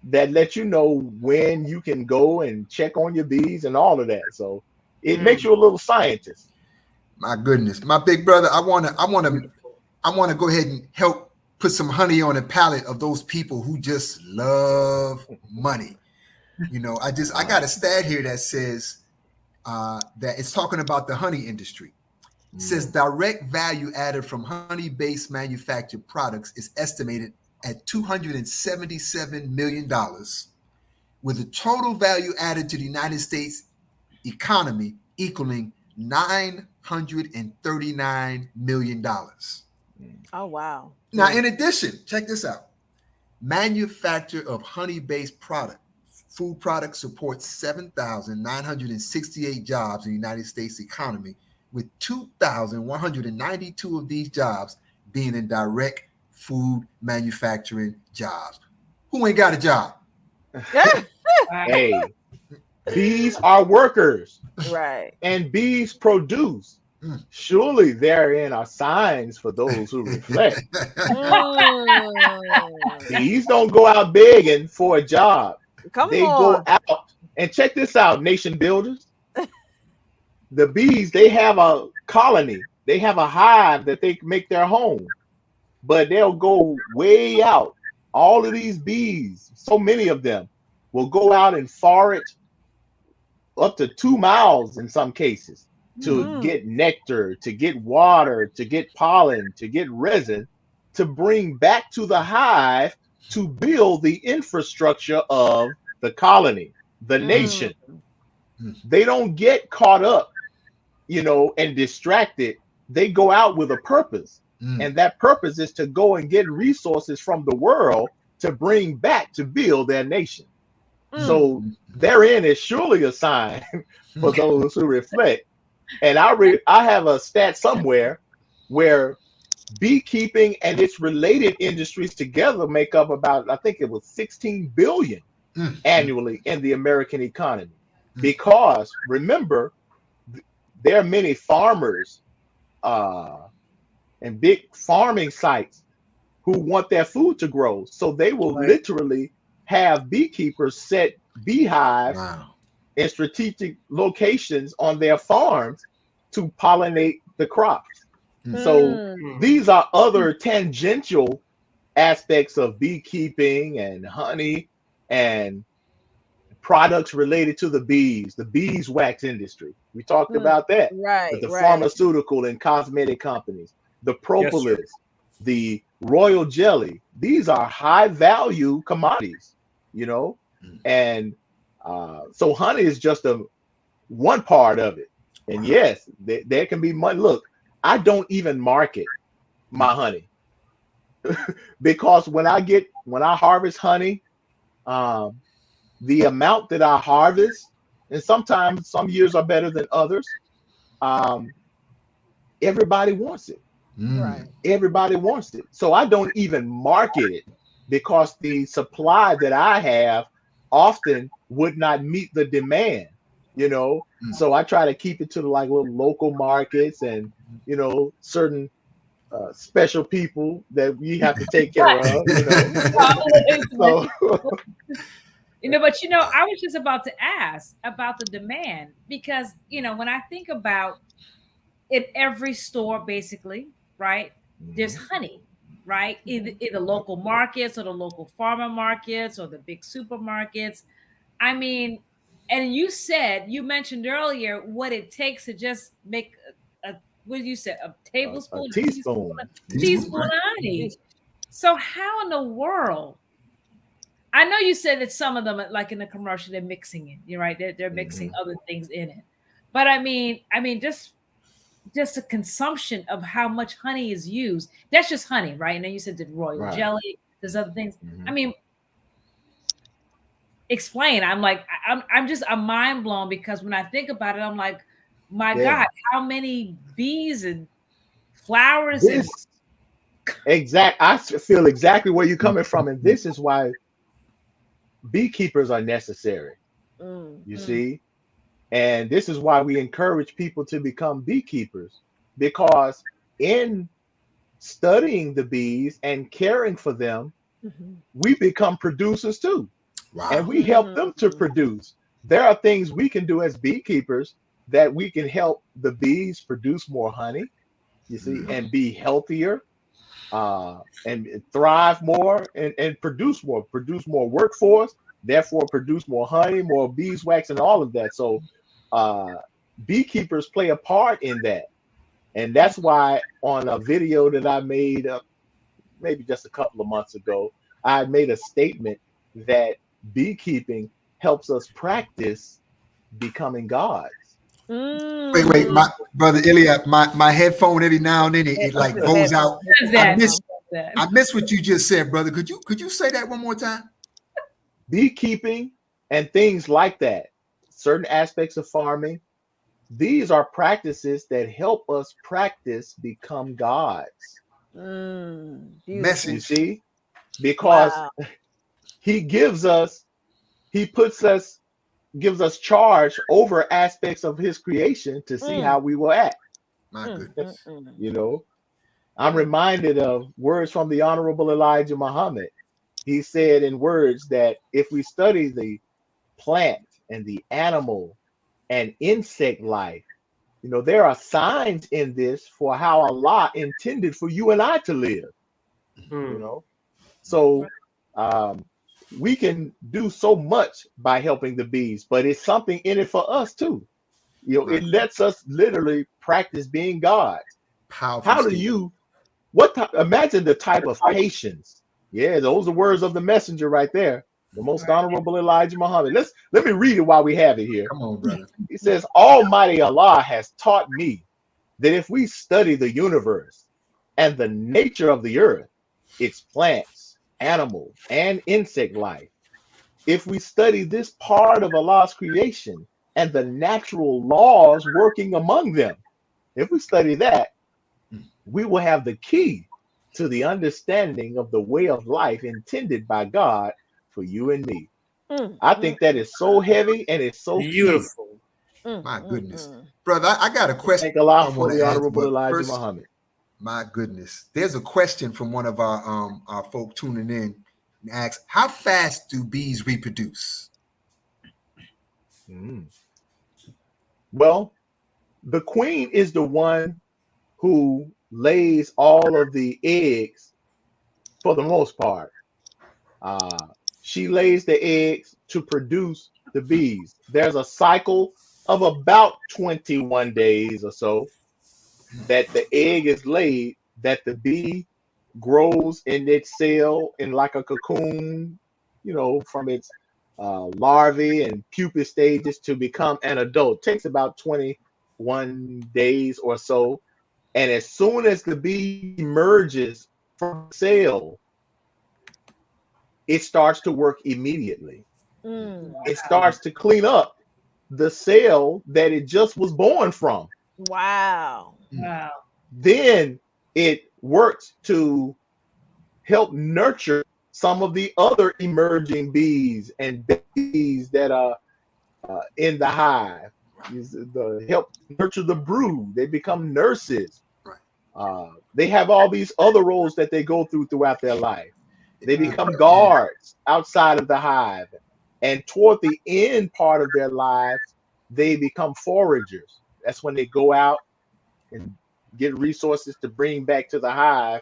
that let you know when you can go and check on your bees and all of that. So it makes you a little scientist. My goodness. My big brother, I wanna go ahead and help put some honey on the palate of those people who just love money. I got a stat here that says that it's talking about the honey industry. It says direct value added from honey-based manufactured products is estimated at $277 million, with a total value added to the United States economy equaling $939 million. Oh, wow. Now, in addition, check this out. Manufacture of honey-based food products supports 7,968 jobs in the United States economy, with 2,192 of these jobs being in direct food manufacturing jobs. Who ain't got a job? Hey, bees are workers, Right. and bees produce. Surely therein are signs for those who reflect. Bees don't go out begging for a job. They go out, and check this out, nation builders. The bees, they have a colony. They have a hive that they make their home, but they'll go way out. All of these bees, so many of them, will go out and forage up to 2 miles in some cases to get nectar, to get water, to get pollen, to get resin, to bring back to the hive to build the infrastructure of the colony, the nation. They don't get caught up, and distracted. They go out with a purpose. And that purpose is to go and get resources from the world to bring back to build their nation. So therein is surely a sign for those who reflect. And I have a stat somewhere where beekeeping and its related industries together make up about, I think it was 16 billion annually in the American economy. Because remember, there are many farmers and big farming sites who want their food to grow. So they will literally have beekeepers set beehives in strategic locations on their farms to pollinate the crops. So these are other tangential aspects of beekeeping and honey and products related to the beeswax industry. We talked about that. But the pharmaceutical and cosmetic companies, the propolis, the royal jelly, these are high value commodities, you know, and so honey is just one part of it. And yes, there can be money. Look, I don't even market my honey because when I harvest honey, the amount that I harvest, and sometimes some years are better than others, everybody wants it. Everybody wants it. So I don't even market it because the supply that I have often would not meet the demand, you know. So I try to keep it to like little local markets and, you know, certain special people that we have to take care of, you know. So you know, but you know, I was just about to ask about the demand because, you know, when I think about in every store, basically, right, there's honey, right? In the local markets or the local farmer markets or the big supermarkets. I mean, and you mentioned earlier what it takes to just make what did you say? A tablespoon, a teaspoon of honey. So how in the world? I know you said that some of them, like in the commercial, they're mixing it. You're right. They're mixing other things in it. But I mean, just the consumption of how much honey is used. That's just honey, right? And then you said the royal jelly. There's other things. I mean, explain. I'm mind blown because when I think about it, I'm like, my God, how many bees and flowers and I feel exactly where you're coming from, and this is why beekeepers are necessary. You see, and this is why we encourage people to become beekeepers, because in studying the bees and caring for them, we become producers too. And we help them to produce. There are things we can do as beekeepers that we can help the bees produce more honey, you see, and be healthier, and thrive more and produce more workforce, therefore produce more honey, more beeswax, and all of that. So beekeepers play a part in that. And that's why on a video that I made maybe just a couple of months ago, I made a statement that beekeeping helps us practice becoming gods. Wait, my brother Ilya, my headphone every now and then it like goes out. I miss what you just said, brother. Could you say that one more time? Beekeeping and things like that, certain aspects of farming, these are practices that help us practice become gods. Message. You see, because he gives us charge over aspects of his creation to see how we will act. My goodness. You know, I'm reminded of words from the Honorable Elijah Muhammad. He said in words that if we study the plant and the animal and insect life, you know, there are signs in this for how Allah intended for you and I to live. You know, so we can do so much by helping the bees, but it's something in it for us too. You know, it lets us literally practice being gods. How do you, imagine the type of patience. Yeah, those are words of the messenger right there. The most honorable Elijah Muhammad. Let me read it while we have it here. Come on, brother. He says, Almighty Allah has taught me that if we study the universe and the nature of the earth, its plants, animal, and insect life, if we study this part of Allah's creation and the natural laws working among them, if we study that, we will have the key to the understanding of the way of life intended by God for you and me. I think that is so heavy and it's so key. Beautiful. My goodness. Brother, I got a question. Thank Allah I for want the to ask, Honorable but Elijah first, Muhammad. my goodness. There's a question from one of our folk tuning in and asks, how fast do bees reproduce? Well, the queen is the one who lays all of the eggs for the most part. She lays the eggs to produce the bees. There's a cycle of about 21 days or so that the egg is laid, that the bee grows in its cell in like a cocoon, from its larvae and pupa stages to become an adult. It takes about 21 days or so. And as soon as the bee emerges from the cell, it starts to work immediately. It starts to clean up the cell that it just was born from. Wow. Wow. Then it works to help nurture some of the other emerging bees and bees that are in the hive. Help nurture the brood. They become nurses. They have all these other roles that they go throughout their life. They become guards outside of the hive. And toward the end part of their lives, they become foragers. That's when they go out and get resources to bring back to the hive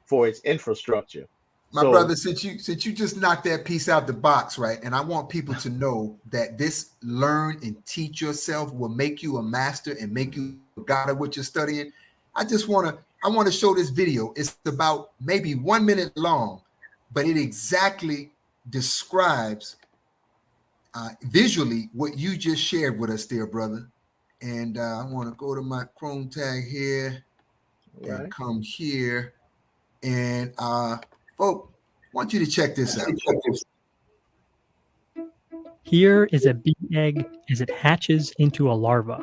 for its infrastructure. My brother, since you just knocked that piece out the box, right? And I want people to know that this learn and teach yourself will make you a master and make you a god of what you're studying. I want to show this video. It's about maybe 1 minute long, but it exactly describes visually what you just shared with us there, brother. And I want to go to my Chrome tag here and come here. And folks, I want you to check this out. Here is a bee egg as it hatches into a larva.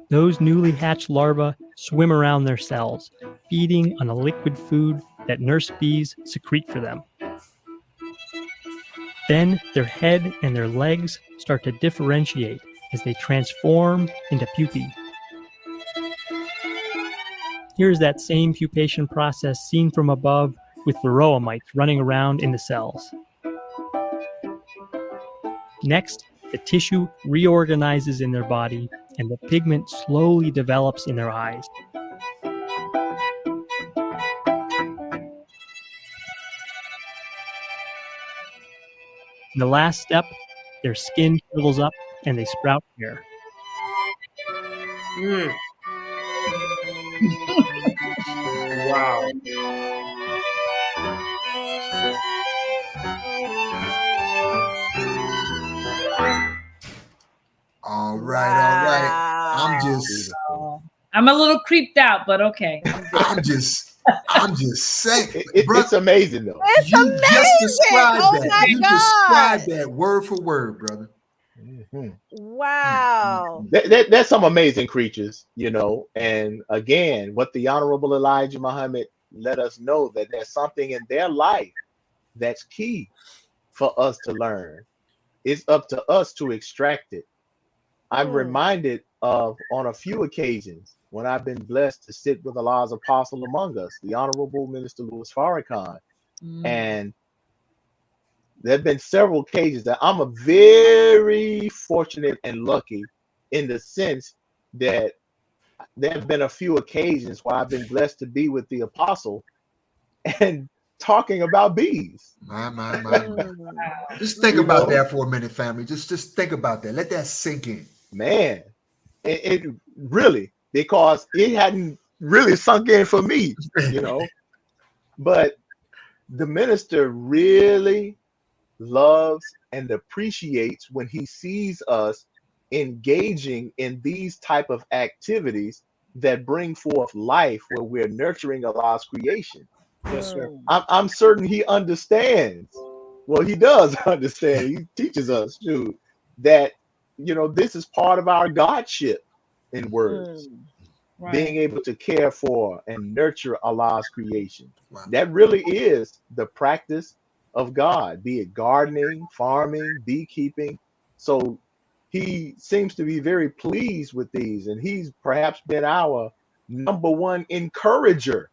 Those newly hatched larvae swim around their cells, feeding on a liquid food that nurse bees secrete for them. Then their head and their legs start to differentiate as they transform into pupae. Here's that same pupation process seen from above with varroa mites running around in the cells. Next, the tissue reorganizes in their body and the pigment slowly develops in their eyes. In the last step, their skin shrivels up and they sprout hair. Wow. All right. I'm a little creeped out, but okay. I'm just saying. It's amazing, though. It's amazing. Just described Oh that. my You God. described that word for word, brother. Wow. That's some amazing creatures, and again, what the Honorable Elijah Muhammad let us know, that there's something in their life that's key for us to learn. It's up to us to extract it. I'm reminded of, on a few occasions, when I've been blessed to sit with Allah's apostle among us, the Honorable Minister Louis Farrakhan. And there have been several occasions that I'm a very fortunate and lucky, in the sense that there have been a few occasions where I've been blessed to be with the apostle and talking about bees. My. Just think about that for a minute, family. Just think about that. Let that sink in. Man, it really, because it hadn't really sunk in for me, But the minister really loves and appreciates when he sees us engaging in these type of activities that bring forth life, where we're nurturing Allah's creation. Yes, sir. I'm certain he understands. Well, he does understand. He teaches us too that this is part of our godship in words. Being Right. able to care for and nurture Allah's creation. Wow. That really is the practice of God, be it gardening, farming, beekeeping. So he seems to be very pleased with these, and he's perhaps been our number one encourager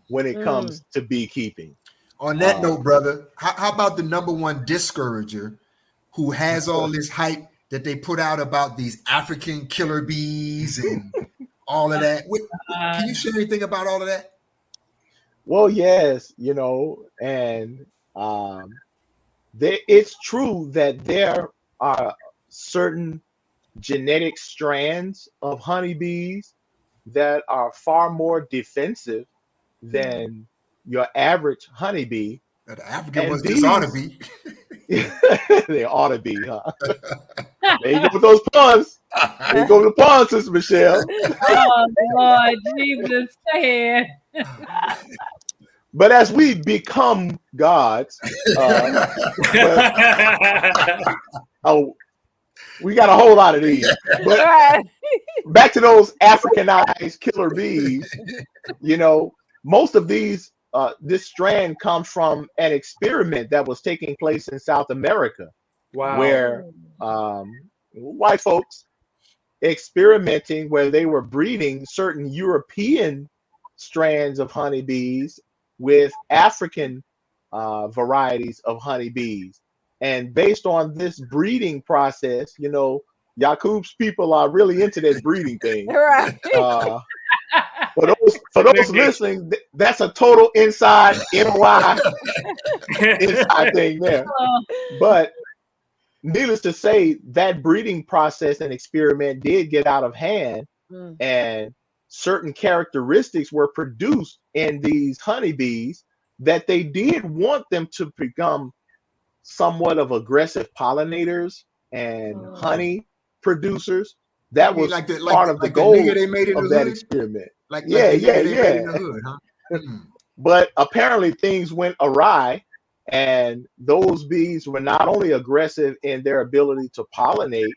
when it comes to beekeeping. On that note, brother, how about the number one discourager who has all this hype that they put out about these African killer bees and all of that? Can you share anything about all of that? Well, yes, and it's true that there are certain genetic strands of honeybees that are far more defensive than your average honeybee. The African And ones just ought to be. They ought to be, huh? There you go with those puns. There you go with the puns, Sister Michelle. Oh Lord Jesus, say it. But as we become gods, we got a whole lot of these. But back to those Africanized killer bees, most of these, this strand comes from an experiment that was taking place in South America. Wow. Where white folks experimenting where they were breeding certain European strands of honeybees with African varieties of honeybees. And based on this breeding process, Yaqub's people are really into that breeding thing. Right. For those listening, that's a total inside NOI inside thing there. But needless to say, that breeding process and experiment did get out of hand, and certain characteristics were produced in these honeybees that they did want them to become somewhat of aggressive pollinators and honey producers. That was part of the goal of that experiment. Yeah. Huh? But apparently things went awry, and those bees were not only aggressive in their ability to pollinate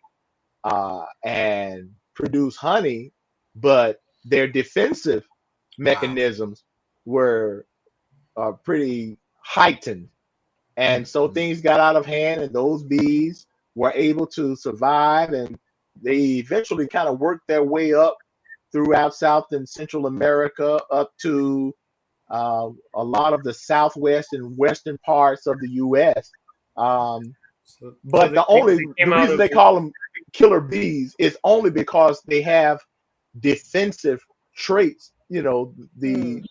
and produce honey, but their defensive mechanisms were pretty heightened. And so things got out of hand, and those bees were able to survive, and they eventually kind of worked their way up throughout South and Central America up to a lot of the southwest and western parts of the U.S. But the reason they call them killer bees is only because they have defensive traits. The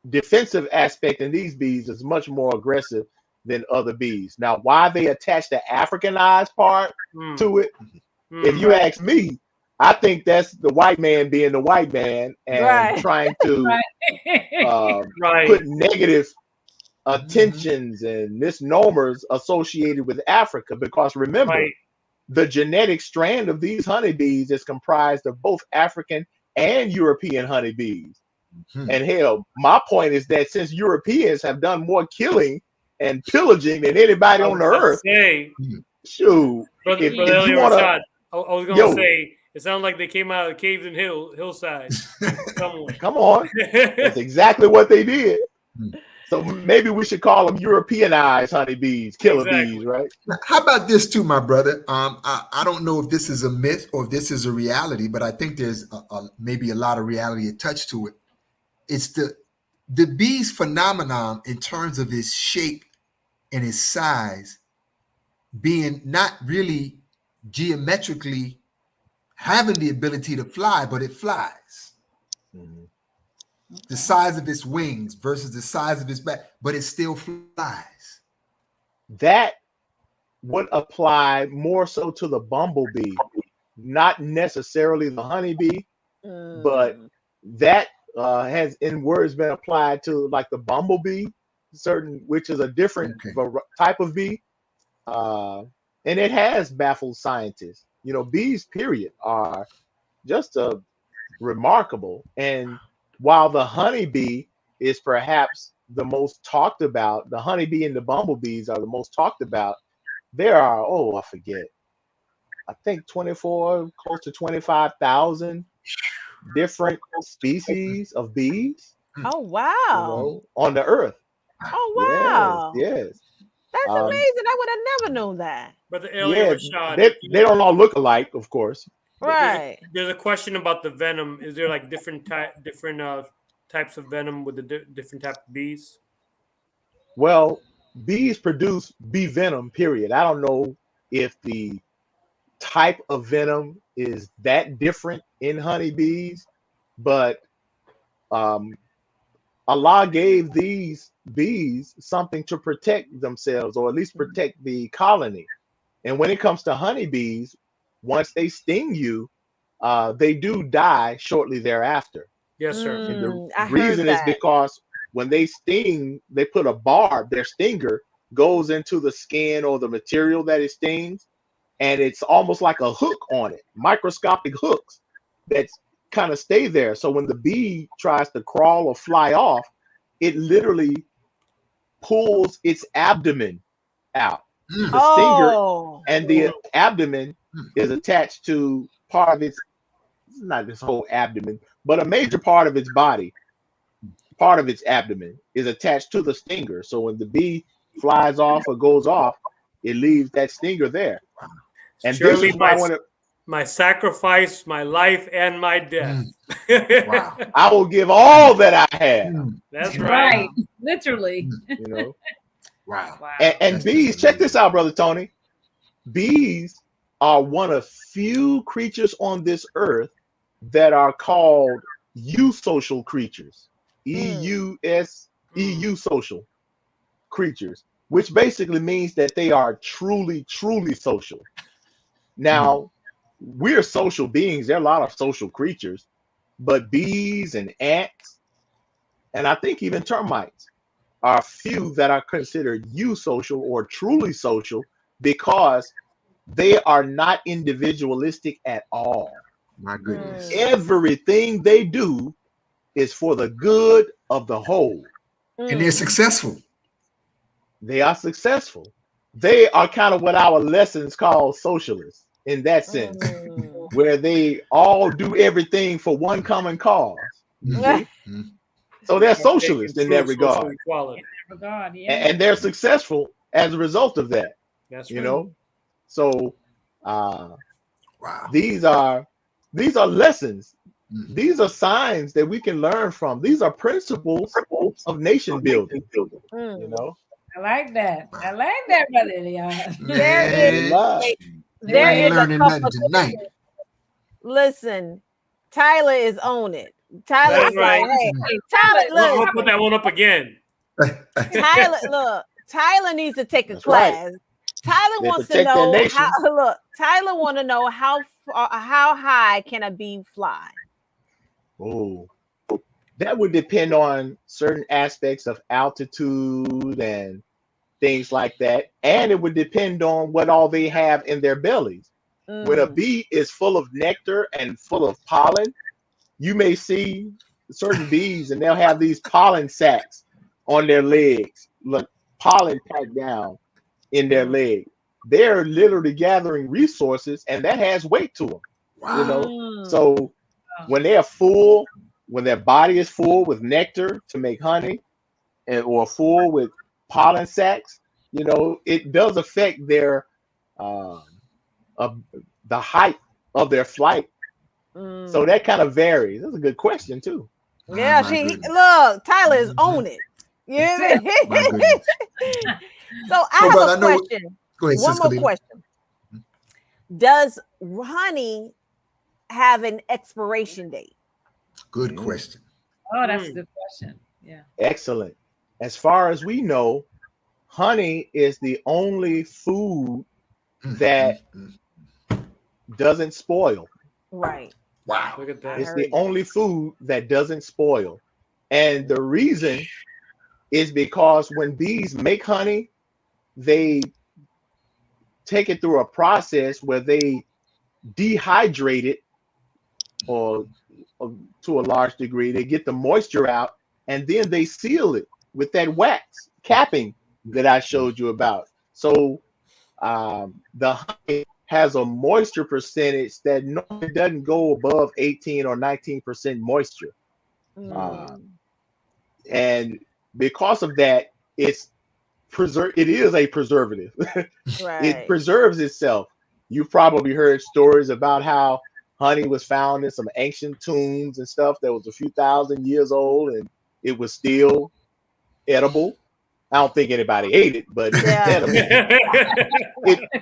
defensive aspect in these bees is much more aggressive than other bees. Now, why they attach the Africanized part to it, if you ask me, I think that's the white man being the white man and trying to put negative attentions and misnomers associated with Africa. Because remember, the genetic strand of these honeybees is comprised of both African and European honeybees. And hell, my point is that since Europeans have done more killing and pillaging than anybody on the earth, shoot. If you want to, I was going to say, it sounds like they came out of the caves and hillsides. Come on. That's exactly what they did. So maybe we should call them Europeanized honeybees, killer bees, right? How about this too, my brother? I don't know if this is a myth or if this is a reality, but I think there's maybe a lot of reality attached to it. It's the bee's phenomenon in terms of its shape and its size being not really geometrically having the ability to fly, but it flies. The size of its wings versus the size of its back, but it still flies. That would apply more so to the bumblebee, not necessarily the honeybee, but that has in words been applied to like the bumblebee, which is a different type of bee, and it has baffled scientists. Bees, period, are just remarkable. And while the honeybee is perhaps the most talked about. The honeybee and the bumblebees are the most talked about. There are, oh, I forget, I think 24, close to 25,000 different species of bees, Oh you wow. know, on the earth. Oh Yes, wow. yes. That's Um, amazing. I would have never known that. But the alien yeah, Rashad, they don't all look alike, of course. Right. there's a question about the venom. Is there like different types of venom with the different type of bees? Well, bees produce bee venom, period. I don't know if the type of venom is that different in honeybees, but um, Allah gave these bees something to protect themselves, or at least protect the colony. And when it comes to honeybees, once they sting you, they do die shortly thereafter. Yes, sir. And the I heard reason is that. because when they sting, they put a barb, their stinger goes into the skin or the material that it stings, and it's almost like a hook on it, microscopic hooks that kind of stay there. So when the bee tries to crawl or fly off, it literally pulls its abdomen out. The stinger Oh. and the abdomen is attached to part of its, not this whole abdomen, but a major part of its body, part of its abdomen is attached to the stinger. So when the bee flies off or goes off, it leaves that stinger there. And Surely this is why when my sacrifice, my life, and my death. Wow. I will give all that I have, That's Right. right. Literally. you know. Wow. Wow. And That's bees, just check this out, Brother Tony. Bees are one of few creatures on this earth that are called eusocial creatures. EU social creatures, which basically means that they are truly, truly social. Now, we're social beings. There are a lot of social creatures, but bees and ants, and I think even termites, are few that are considered eusocial or truly social because they are not individualistic at all. My goodness. Everything they do is for the good of the whole. And they're successful. They are successful. They are kind of what our lessons call socialists in that sense, where they all do everything for one common cause. You see? So they're socialists in that regard. God, yeah. And they're successful as a result of that. That's you right. know. So Wow. these are lessons. These are signs that we can learn from. These are principles of nation building. You know. I like that. I like that, Brother Leon. There is a learning couple nothing tonight. Listen, Tyler is on it. Tyler's That's right. like, hey, Tyler, We'll look, put that one up again. Tyler, look, Tyler needs to take a That's right. class. Tyler They wants to protect their know nation. how. Look, Tyler want to know how high can a bee fly? Oh, that would depend on certain aspects of altitude and things like that, and it would depend on what all they have in their bellies. When a bee is full of nectar and full of pollen, you may see certain bees and they'll have these pollen sacs on their legs, look, pollen packed down in their leg. They're literally gathering resources, and that has weight to them. You know, so when they're full, when their body is full with nectar to make honey, or full with pollen sacs, you know, it does affect their the height of their flight. So that kind of varies. That's a good question too. Yeah, look, Tyler is on it. You know what I mean? So I have a question. Go ahead, one more Khalila. question. Does honey have an expiration date? Good question. Oh, that's a good question. Yeah. Excellent. As far as we know, honey is the only food that doesn't spoil. Right. Wow. Look at that. It's the only food that doesn't spoil. And the reason is because when bees make honey, they take it through a process where they dehydrate it, or to a large degree, they get the moisture out, and then they seal it with that wax capping that I showed you about. So the honey has a moisture percentage that normally doesn't go above 18 or 19% moisture. And because of that, it is a preservative. It preserves itself. You've probably heard stories about how honey was found in some ancient tombs and stuff that was a few thousand years old, and it was still edible. I don't think anybody ate it, but it's edible.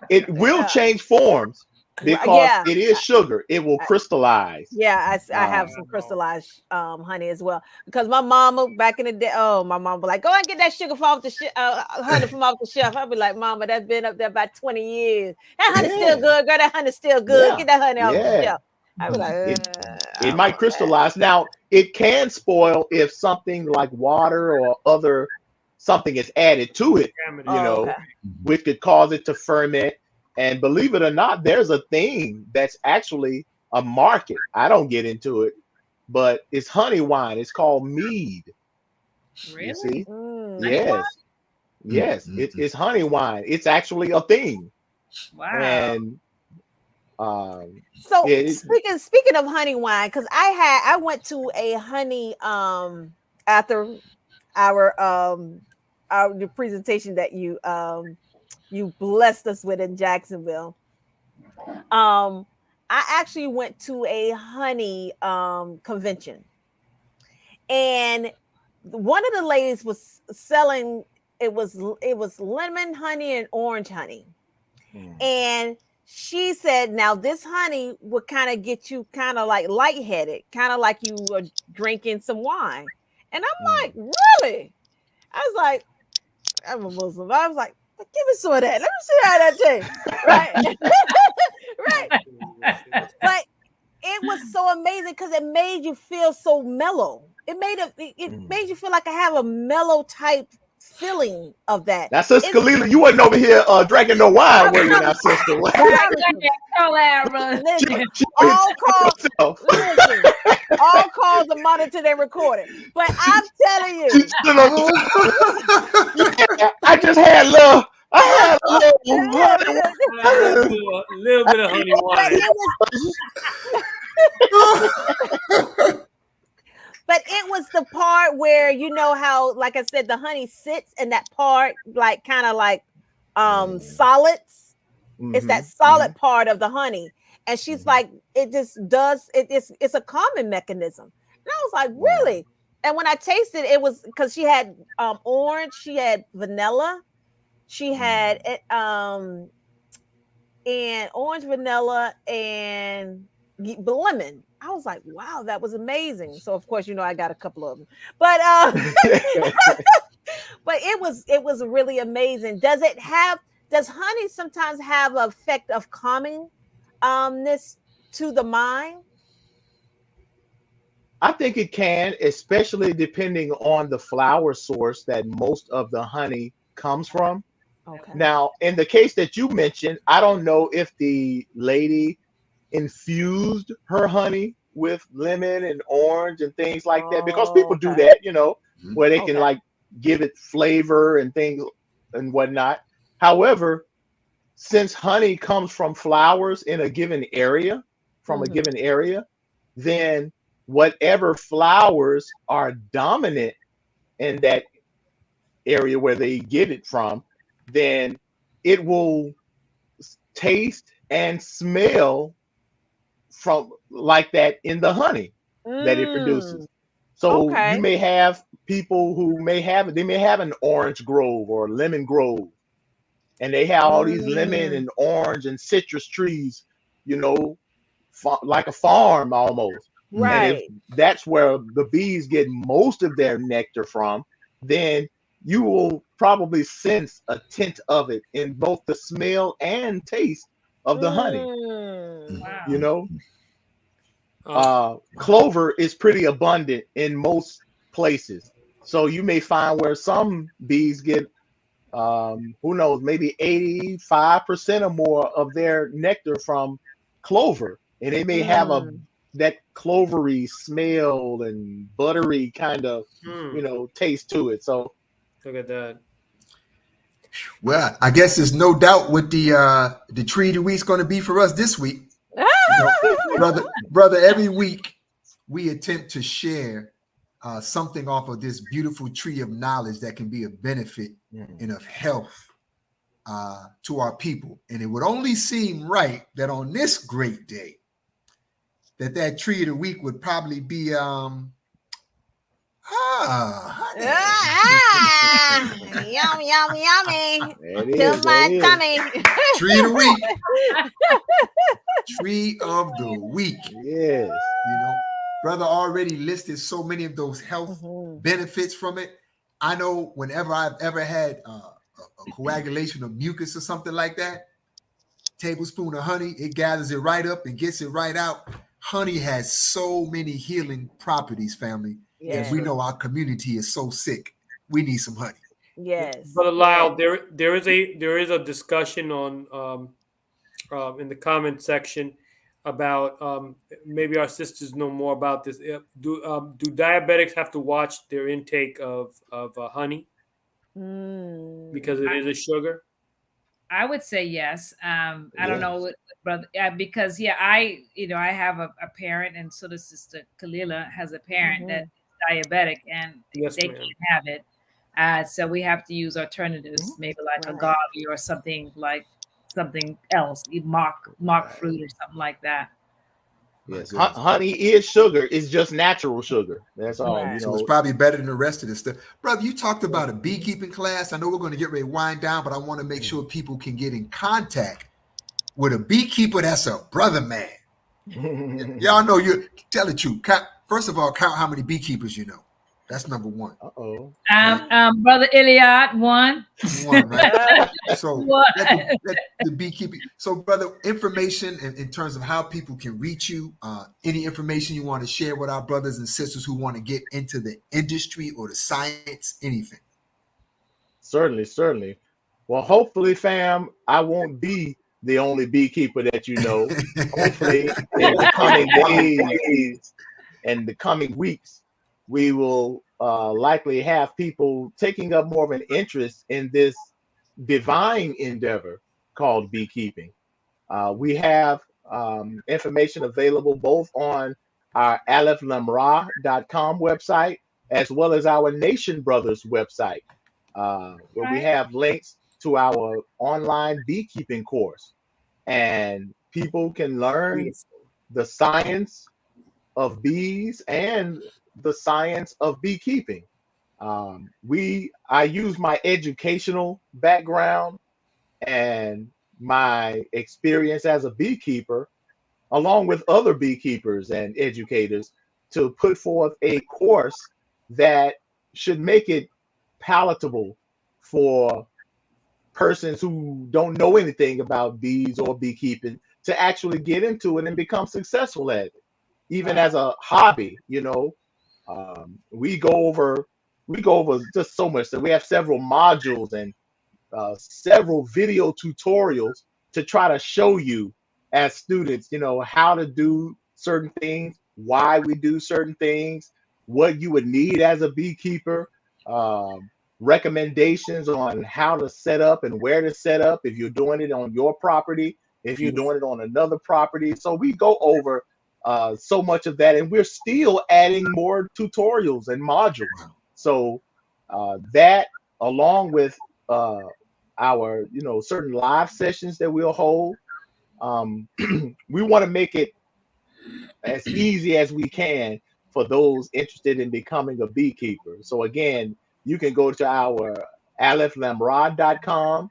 It will change forms because it is sugar. It will crystallize. Yeah, I have some crystallized honey as well. Because my mama back in the day, my mama was like, go and get that sugar from off the honey from off the shelf. I'd be like, Mama, that's been up there about 20 years. That honey's still good, girl. That honey's still good. Get that honey off the shelf. I'd be like, it might crystallize. Now, it can spoil if something like water or something is added to it, which could cause it to ferment. And believe it or not, there's a thing that's actually a market. I don't get into it, but it's honey wine. It's called mead. Really? You see? Yes. It's honey wine. It's actually a thing. Wow. And so speaking of honey wine, because I went to a honey after the presentation that you blessed us with in Jacksonville. I actually went to a honey convention, and one of the ladies was selling it was lemon honey and orange honey. And she said, now this honey would kind of get you kind of like lightheaded, kind of like you were drinking some wine. And I'm like, really? I was like, I'm a Muslim. I was like, give me some of that. Let me see how that tastes. Right. Right. But it was so amazing because it made you feel so mellow. It made you feel like I have a mellow type feeling of that. That's Sister Kalila. You wasn't over here drinking no wine, were you, now, sister? All calls are monitored and recorded. But I'm telling you, I just had love. I had a little bit of honey wine. But it was the part where, you know how, like I said, the honey sits in that part, like kind of like solids. It's that solid part of the honey. And she's like, it just does, it's a common mechanism. And I was like, really? And when I tasted it was because she had orange, she had vanilla, she had and orange, vanilla, and lemon. I was like, wow, that was amazing. So of course, I got a couple of them, but but it was really amazing. Does honey sometimes have an effect of calming this to the mind? I think it can, especially depending on the flower source that most of the honey comes from. Okay. Now, in the case that you mentioned, I don't know if the lady infused her honey with lemon and orange and things like that, because people do that, where they can like give it flavor and things and whatnot. However, since honey comes from flowers in a given area, then whatever flowers are dominant in that area where they get it from, then it will taste and smell from like that in the honey that it produces. So you may have people who may have an orange grove or a lemon grove, and they have all these lemon and orange and citrus trees, like a farm almost. Right. And if that's where the bees get most of their nectar from, then you will probably sense a tint of it in both the smell and taste of the honey. Wow. Clover is pretty abundant in most places. So you may find where some bees get, who knows, maybe 85% or more of their nectar from clover. And they may have that clovery smell and buttery kind of, taste to it. So Look at that. Well, I guess there's no doubt what the tree of the week's going to be for us this week. Brother, every week we attempt to share something off of this beautiful tree of knowledge that can be of benefit and of health to our people. And it would only seem right that on this great day, that tree of the week would probably be honey. Yum, yum, yummy. There it To is. my There it is. tummy. Tree of the week. Tree of the week. Yes. You know, brother already listed so many of those health benefits from it. I know whenever I've ever had a coagulation of mucus or something like that, tablespoon of honey, it gathers it right up and gets it right out. Honey has so many healing properties, family. Yes. And we know our community is so sick. We need some honey. Yes. Brother Lyle, there is a discussion on in the comment section about maybe our sisters know more about this. Do diabetics have to watch their intake of honey because it is a sugar? I would say yes. I don't know, brother, because I have a parent, and so does Sister Kalila has a parent that's diabetic, and they can't have it. So we have to use alternatives, maybe like agave or something else, mock fruit or something like that. Yes, honey is sugar. It's just natural sugar. That's all. Right. You So know, it's probably better than the rest of this stuff. Brother, you talked about a beekeeping class. I know we're going to get ready to wind down, but I want to make sure people can get in contact with a beekeeper that's a brother man. Y'all know, you tell the truth. First of all, count how many beekeepers you know. That's number one. Brother Iliad, one, right? So let the beekeeping. So, brother, information in terms of how people can reach you, any information you want to share with our brothers and sisters who want to get into the industry or the science, anything. Certainly. Well, hopefully, fam, I won't be the only beekeeper that you know. Hopefully, in the coming days and the coming weeks, we will likely have people taking up more of an interest in this divine endeavor called beekeeping. We have information available both on our aleflamra.com website as well as our Nation Brothers website, where we have links to our online beekeeping course. And people can learn the science of bees and the science of beekeeping. I use my educational background and my experience as a beekeeper, along with other beekeepers and educators, to put forth a course that should make it palatable for persons who don't know anything about bees or beekeeping to actually get into it and become successful at it, even as a hobby. We go over just so much. So we have several modules and several video tutorials to try to show you as students, how to do certain things, why we do certain things, what you would need as a beekeeper, recommendations on how to set up and where to set up if you're doing it on your property, if you're doing it on another property. So we go over so much of that, and we're still adding more tutorials and modules. So that, along with our certain live sessions that we'll hold, we want to make it as easy as we can for those interested in becoming a beekeeper. So again, you can go to our aleflamra.com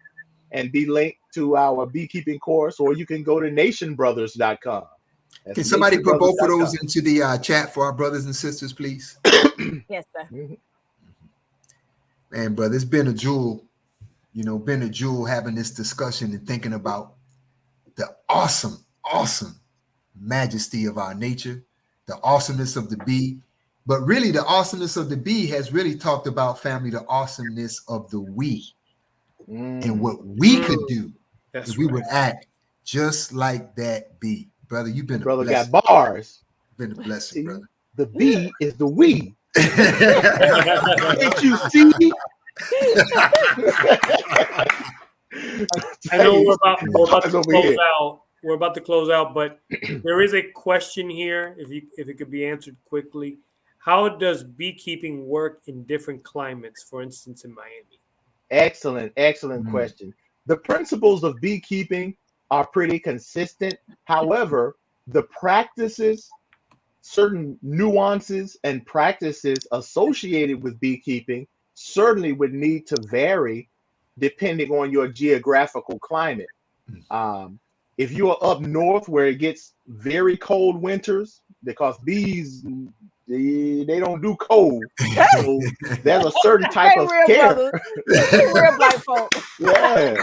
and be linked to our beekeeping course, or you can go to nationbrothers.com. Can somebody put both of those into the chat for our brothers and sisters, please? Yes, sir. Man, brother, it's been a jewel, having this discussion and thinking about the awesome majesty of our nature, the awesomeness of the bee. But really, the awesomeness of the bee has really talked about, family, the awesomeness of the we and what we could do if we would act just like that bee. Brother, you've been brother got bars. Been a blessing. See, brother. The bee is the we. Can't you see? I know we're about to over close here. out. We're about to close out, but there is a question here. If it could be answered quickly, how does beekeeping work in different climates? For instance, in Miami. Excellent Mm. question. The principles of beekeeping are pretty consistent. However, the practices, certain nuances and practices associated with beekeeping certainly would need to vary depending on your geographical climate. If you are up north where it gets very cold winters, because bees they don't do cold, so there's a certain type Hey, of real care. brothers. Hey, real black folk. Yeah,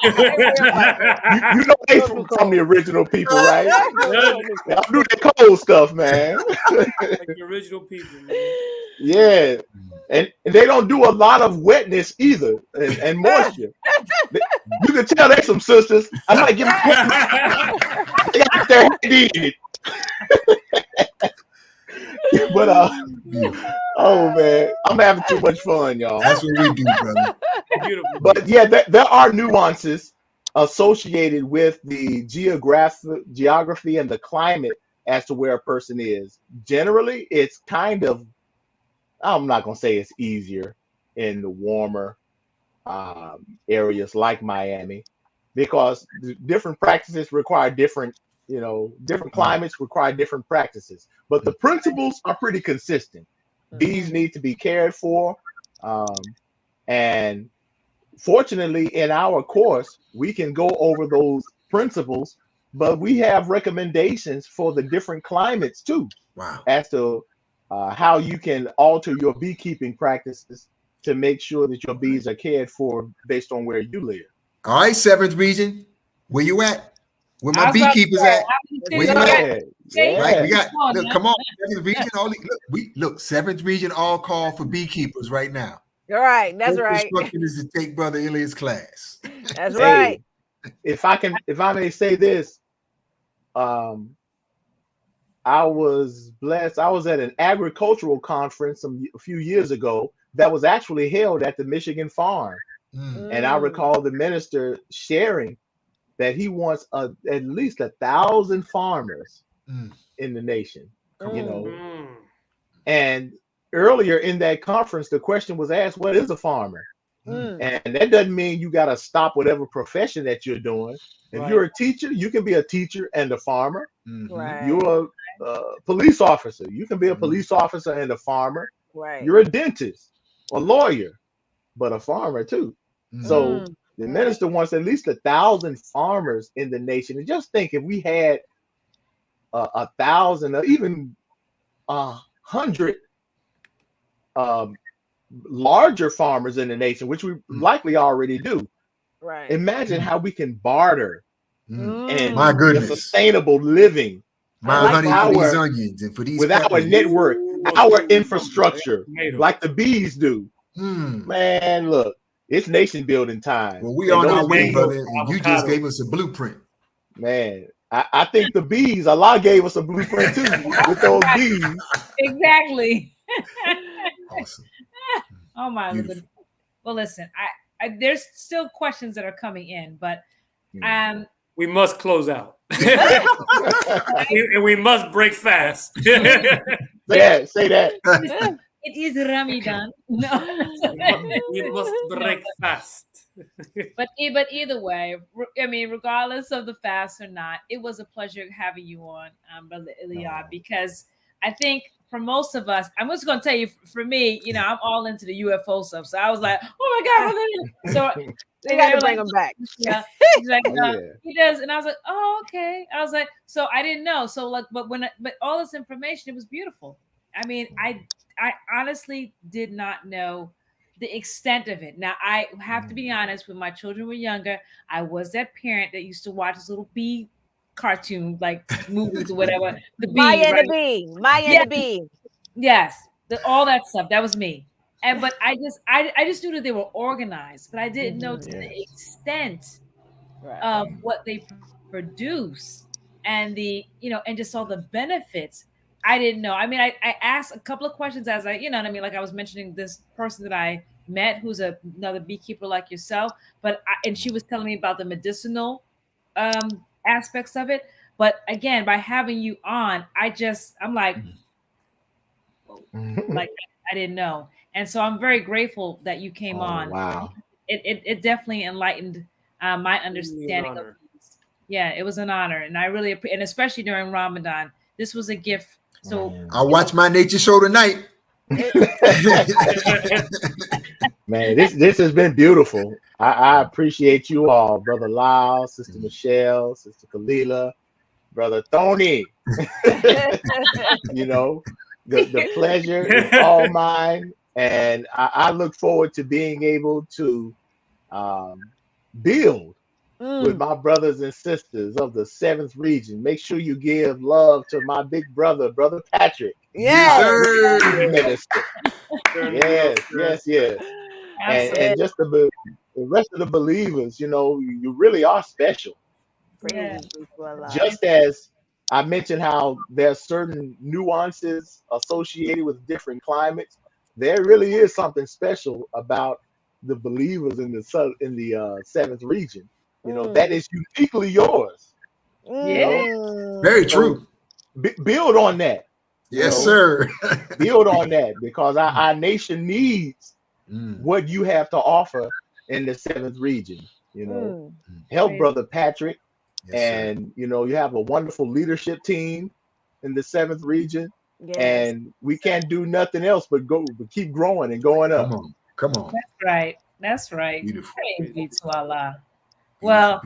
Hey, real black folk. you know they Don't do from the cold. original people, right? Don't do They cold. don't do that cold stuff, man. Like the original people, man. Yeah, and they don't do a lot of wetness either, and moisture. You can tell they some sisters. I might give them their head. But oh man, I'm having too much fun, y'all. That's what we do, brother. Beautiful. But yeah, there are nuances associated with the geography and the climate as to where a person is. Generally, it's kind of, I'm not gonna say it's easier in the warmer areas like Miami, because different practices require different, different climates require different practices. But the principles are pretty consistent. Bees need to be cared for, and fortunately, in our course, we can go over those principles, but we have recommendations for the different climates too, Wow. as to how you can alter your beekeeping practices to make sure that your bees are cared for based on where you live. All right, 7th region, where you at? Where my beekeepers at? Where you at? Yeah. Right, we got. Look, come on, 7th region. Look, 7th region. All call for beekeepers right now. All right, that's First right. instruction is to take Brother Ilia's class. That's right. If I may say this, I was blessed. I was at an agricultural conference a few years ago that was actually held at the Michigan farm. And I recall the minister sharing that he wants at least 1,000 farmers in the nation, And earlier in that conference, the question was asked, what is a farmer? And that doesn't mean you got to stop whatever profession that you're doing. If you're a teacher, you can be a teacher and a farmer. Right. You're a police officer. You can be a police officer and a farmer. Right. You're a dentist, a lawyer, but a farmer too. So the minister wants at least 1,000 farmers in the nation. And just think, if we had 1,000 or even 100 larger farmers in the nation, which we likely already do. Right. Imagine how we can barter and my goodness, sustainable living my honey for these onions and for these with peppers. our network, our infrastructure, like the bees do. Man, look, it's nation building time. Well, we on our way, brother, and you just gave us a blueprint. Man, I think the bees, Allah gave us a blueprint too with those bees. Exactly. Awesome. Oh my goodness. Well, listen, I there's still questions that are coming in, but we must close out. And we must break fast. Yeah, say that. It is Ramadan. No. We must break fast. But either way, I mean, regardless of the fast or not, it was a pleasure having you on, Brother Ilia, because I think for most of us, I'm just going to tell you, for me, I'm all into the UFO stuff. So I was like, oh my God. So they got to bring them back. Yeah. He's like, he does. And I was like, oh, okay. I was like, so I didn't know. So like, but all this information, it was beautiful. I mean, I honestly did not know the extent of it. Now, I have to be honest, when my children were younger, I was that parent that used to watch this little bee cartoon, like movies or whatever. The bee, Maya and right? the bee. Maya and the bee. Yes, all that stuff. That was me. But I just knew that they were organized, but I didn't know to the extent of what they produce and and just all the benefits. I didn't know. I mean, I asked a couple of questions as like I was mentioning this person that I met, who's another beekeeper like yourself. And she was telling me about the medicinal aspects of it. But again, by having you on, I'm like, like I didn't know. And so I'm very grateful that you came Oh, on. wow. It definitely enlightened my understanding of these. Yeah, it was an honor, and I really appreciate, and especially during Ramadan, this was a gift. So I'll watch my nature show tonight. Man, this has been beautiful. I appreciate you all, Brother Lyle, Sister Michelle, Sister Kalila, Brother Tony. You know, the pleasure is all mine. And I look forward to being able to build with my brothers and sisters of the 7th region. Make sure you give love to my big brother, Brother Patrick. Yes. Minister. Yes. And just the rest of the believers, you know, you really are special. Yeah. Just as I mentioned how there's certain nuances associated with different climates, there really is something special about the believers in the 7th region. You know, that is uniquely yours. You know, Very true. Build on that. Yes, sir. Build on that, because our nation needs what you have to offer in the 7th region. You know, help Brother Patrick. And you know, you have a wonderful leadership team in the 7th region. And we can't do nothing else but keep growing and going up. Come on. That's right. Beautiful. Praise be to Allah. Well,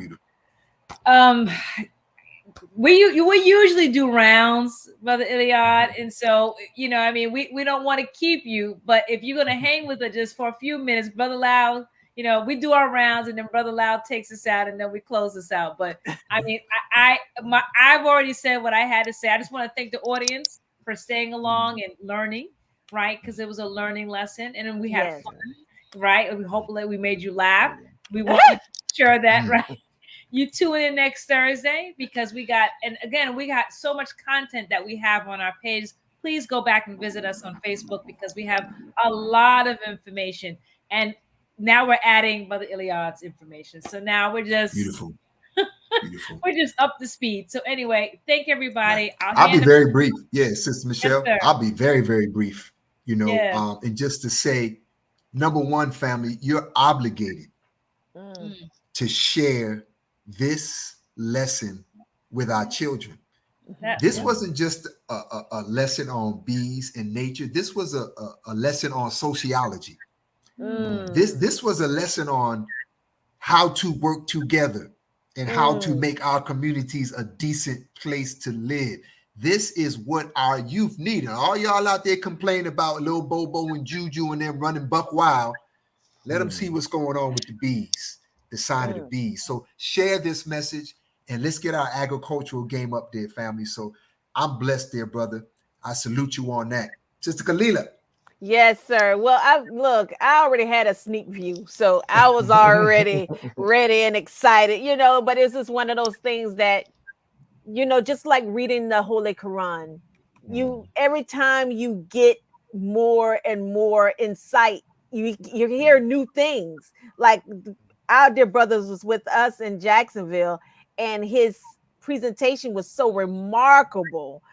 we usually do rounds, Brother Iliad, and so, you know, I mean, we don't want to keep you, but if you're gonna hang with us just for a few minutes, Brother Lau, you know, we do our rounds and then Brother Lau takes us out and then we close us out. But I mean, I've already said what I had to say. I just want to thank the audience for staying along and learning, right? Because it was a learning lesson, and then we had fun, right? And hopefully we made you laugh. We want to share that, right? You tune in next Thursday, because we got so much content that we have on our page. Please go back and visit us on Facebook, because we have a lot of information. And now we're adding Brother Iliad's information. So now we're just beautiful. We're just up to speed. So anyway, thank everybody. I'll be very brief. Yes, Sister Michelle. Yes, I'll be very, very brief. You know, and just to say, number one, family, you're obligated to share this lesson with our children. This wasn't just a lesson on bees and nature. This was a lesson on sociology. This was a lesson on how to work together and how to make our communities a decent place to live. This is what our youth need. And all y'all out there complaining about little Bobo and Juju and them running buck wild, let them see what's going on with the bees, the sign of the bees. So share this message and let's get our agricultural game up there, family. So I'm blessed there, brother. I salute you on that. Sister Kalila. Yes, sir. Well, I already had a sneak view, so I was already ready and excited, you know, but it's just one of those things that, you know, just like reading the Holy Quran, every time you get more and more insight, you hear new things. Like our dear brothers was with us in Jacksonville, and his presentation was so remarkable.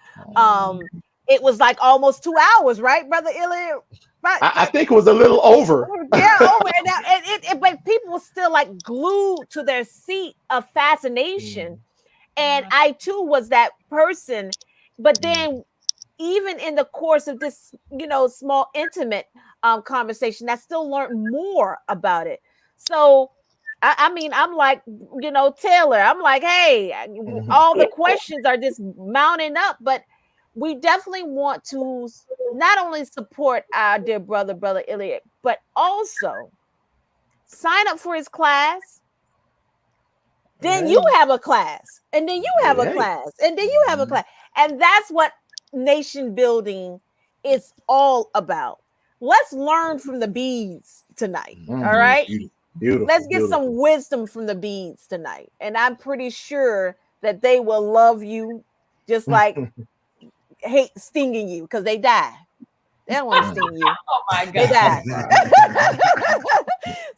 It was like almost 2 hours, right, Brother Ilya? I think it was a little over. Yeah, over. But people were still like glued to their seat of fascination. And I too was that person. But then even in the course of this, you know, small intimate conversation, I still learned more about it. So I mean, I'm like, you know, Taylor, I'm like, hey, all the questions are just mounting up, but we definitely want to not only support our dear brother Elliot, but also sign up for his class. Then you have a class, and then you have a class, and then you have a class. And that's what nation building is all about. Let's learn from the bees tonight. All right. Beautiful. Let's get some wisdom from the bees tonight. And I'm pretty sure that they will love you just like hate stinging you, because they die. They don't want to sting you. Oh my They God. die.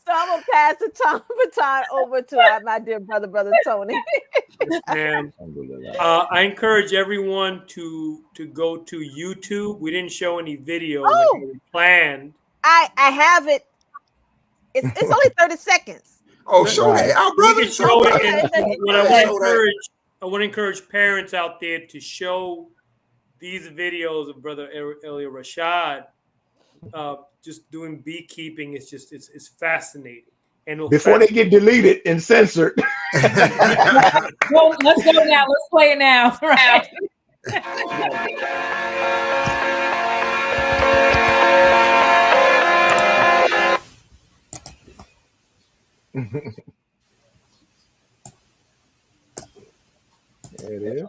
So I'm gonna pass the baton over to my dear brother Tony. Yes, ma'am. I encourage everyone to go to YouTube. We didn't show any videos like we planned. I have it. It's only 30 seconds. Oh, show that, our We brother. can show it. Okay. And what I want to encourage parents out there to show these videos of Brother Elia Rashad just doing beekeeping. It's fascinating. And before they get deleted and censored. Well, let's go now. Let's play it now. Right. There it is.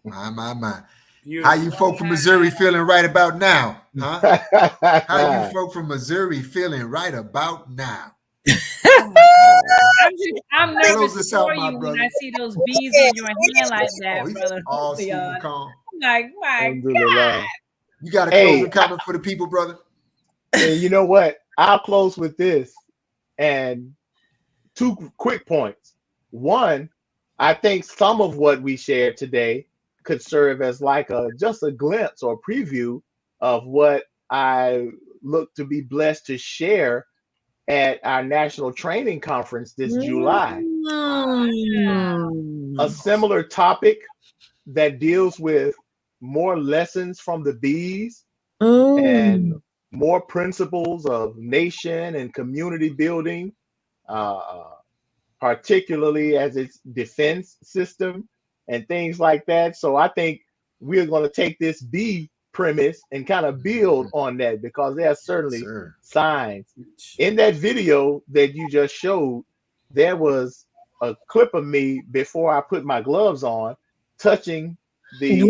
My. Beautiful. How you folk from Missouri feeling right about now? Huh? How you folk from Missouri feeling right about now? I'm Close nervous this for out, my you brother. when I see those bees in your hand like that, Oh, he's brother. all sweet Leon. and calm. I'm like, my Alhamdulillah. God. You got a Hey. closing comment for the people, brother? And you know what? I'll close with this and 2 quick points. One, I think some of what we shared today could serve as like just a glimpse or preview of what I look to be blessed to share at our national training conference this July. A similar topic that deals with more lessons from the bees and more principles of nation and community building, particularly as its defense system and things like that. So I think we're going to take this bee premise and kind of build on that, because there are certainly signs. In that video that you just showed, there was a clip of me before I put my gloves on touching the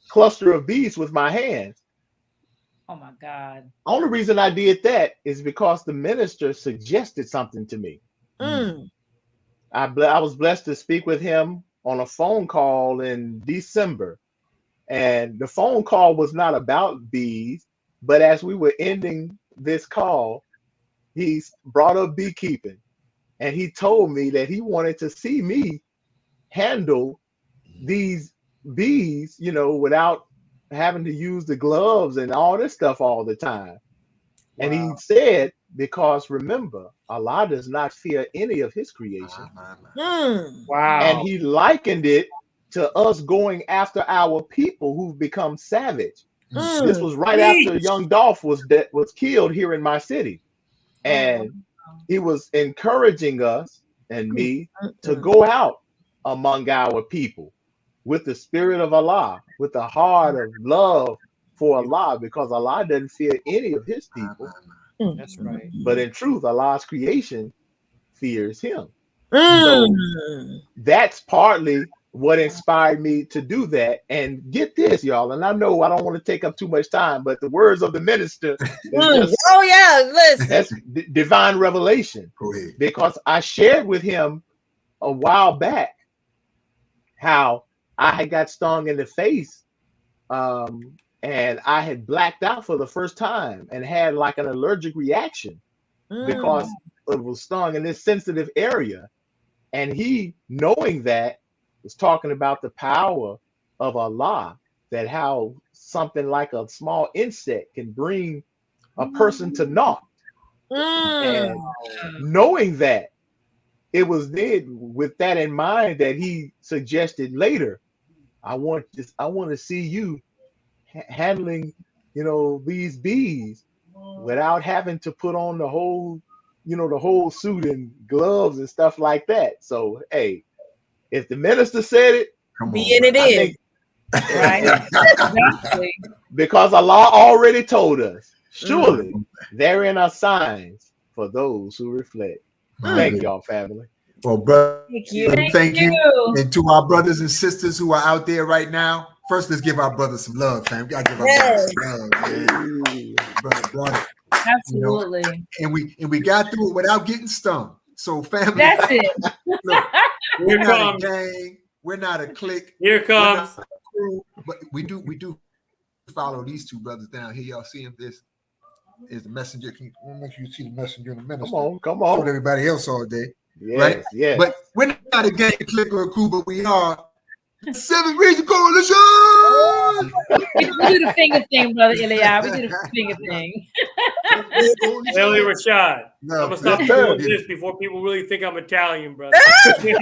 cluster of bees with my hands. Oh my God. Only reason I did that is because the minister suggested something to me. I was blessed to speak with him on a phone call in December. And the phone call was not about bees, but as we were ending this call, he brought up beekeeping. And he told me that he wanted to see me handle these bees, without having to use the gloves and all this stuff all the time. Wow. And he said, because remember, Allah does not fear any of his creation. Wow. And he likened it to us going after our people who've become savage. This was right after young Dolph was killed here in my city. And he was encouraging us and me to go out among our people with the spirit of Allah, with the heart of love for Allah, because Allah doesn't fear any of his people. That's right. But in truth, Allah's creation fears him. So that's partly what inspired me to do that. And get this, y'all, and I know I don't want to take up too much time, but the words of the minister is listen. that's divine revelation. Because I shared with him a while back how I had got stung in the face, and I had blacked out for the first time and had like an allergic reaction because it was stung in this sensitive area. And he, knowing that, was talking about the power of Allah, that how something like a small insect can bring a person to naught. And knowing that, it was then with that in mind that he suggested later, I want to see you handling, these bees without having to put on the whole suit and gloves and stuff like that. So, hey, if the minister said it, Right? Exactly. Because Allah already told us, surely therein are signs for those who reflect. Thank y'all, family. Well, brother, Thank you. thank you. And to our brothers and sisters who are out there right now, first let's give our brothers some love, fam. We gotta give our brothers some love, man. Brother brought it, Absolutely. you know, and we got through it without getting stung. So, family, That's it. look, we're Here not comes. a gang, we're not a clique, Here comes. we're not a crew, but we do follow these two brothers down here. Y'all see him? This is the messenger. I'll make sure you see the messenger in a minute. Come Showed on. everybody else all day. Yes, Right? yes. But we're not a gang, clique, or a crew, but we are Seventh Region Coalition. We do the finger thing, brother Ilya. We do the finger thing. Ellie Rashad. No, I'm gonna stop yes, doing sir. this before people really think I'm Italian, brother. Hey,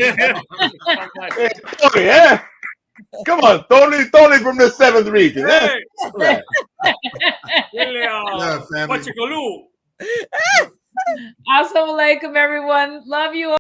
Tony, yeah. Come on, Tony from the 7th region. Yeah. Hey, Love, family. What you gonna do? Assalamu alaikum, everyone. Love you all.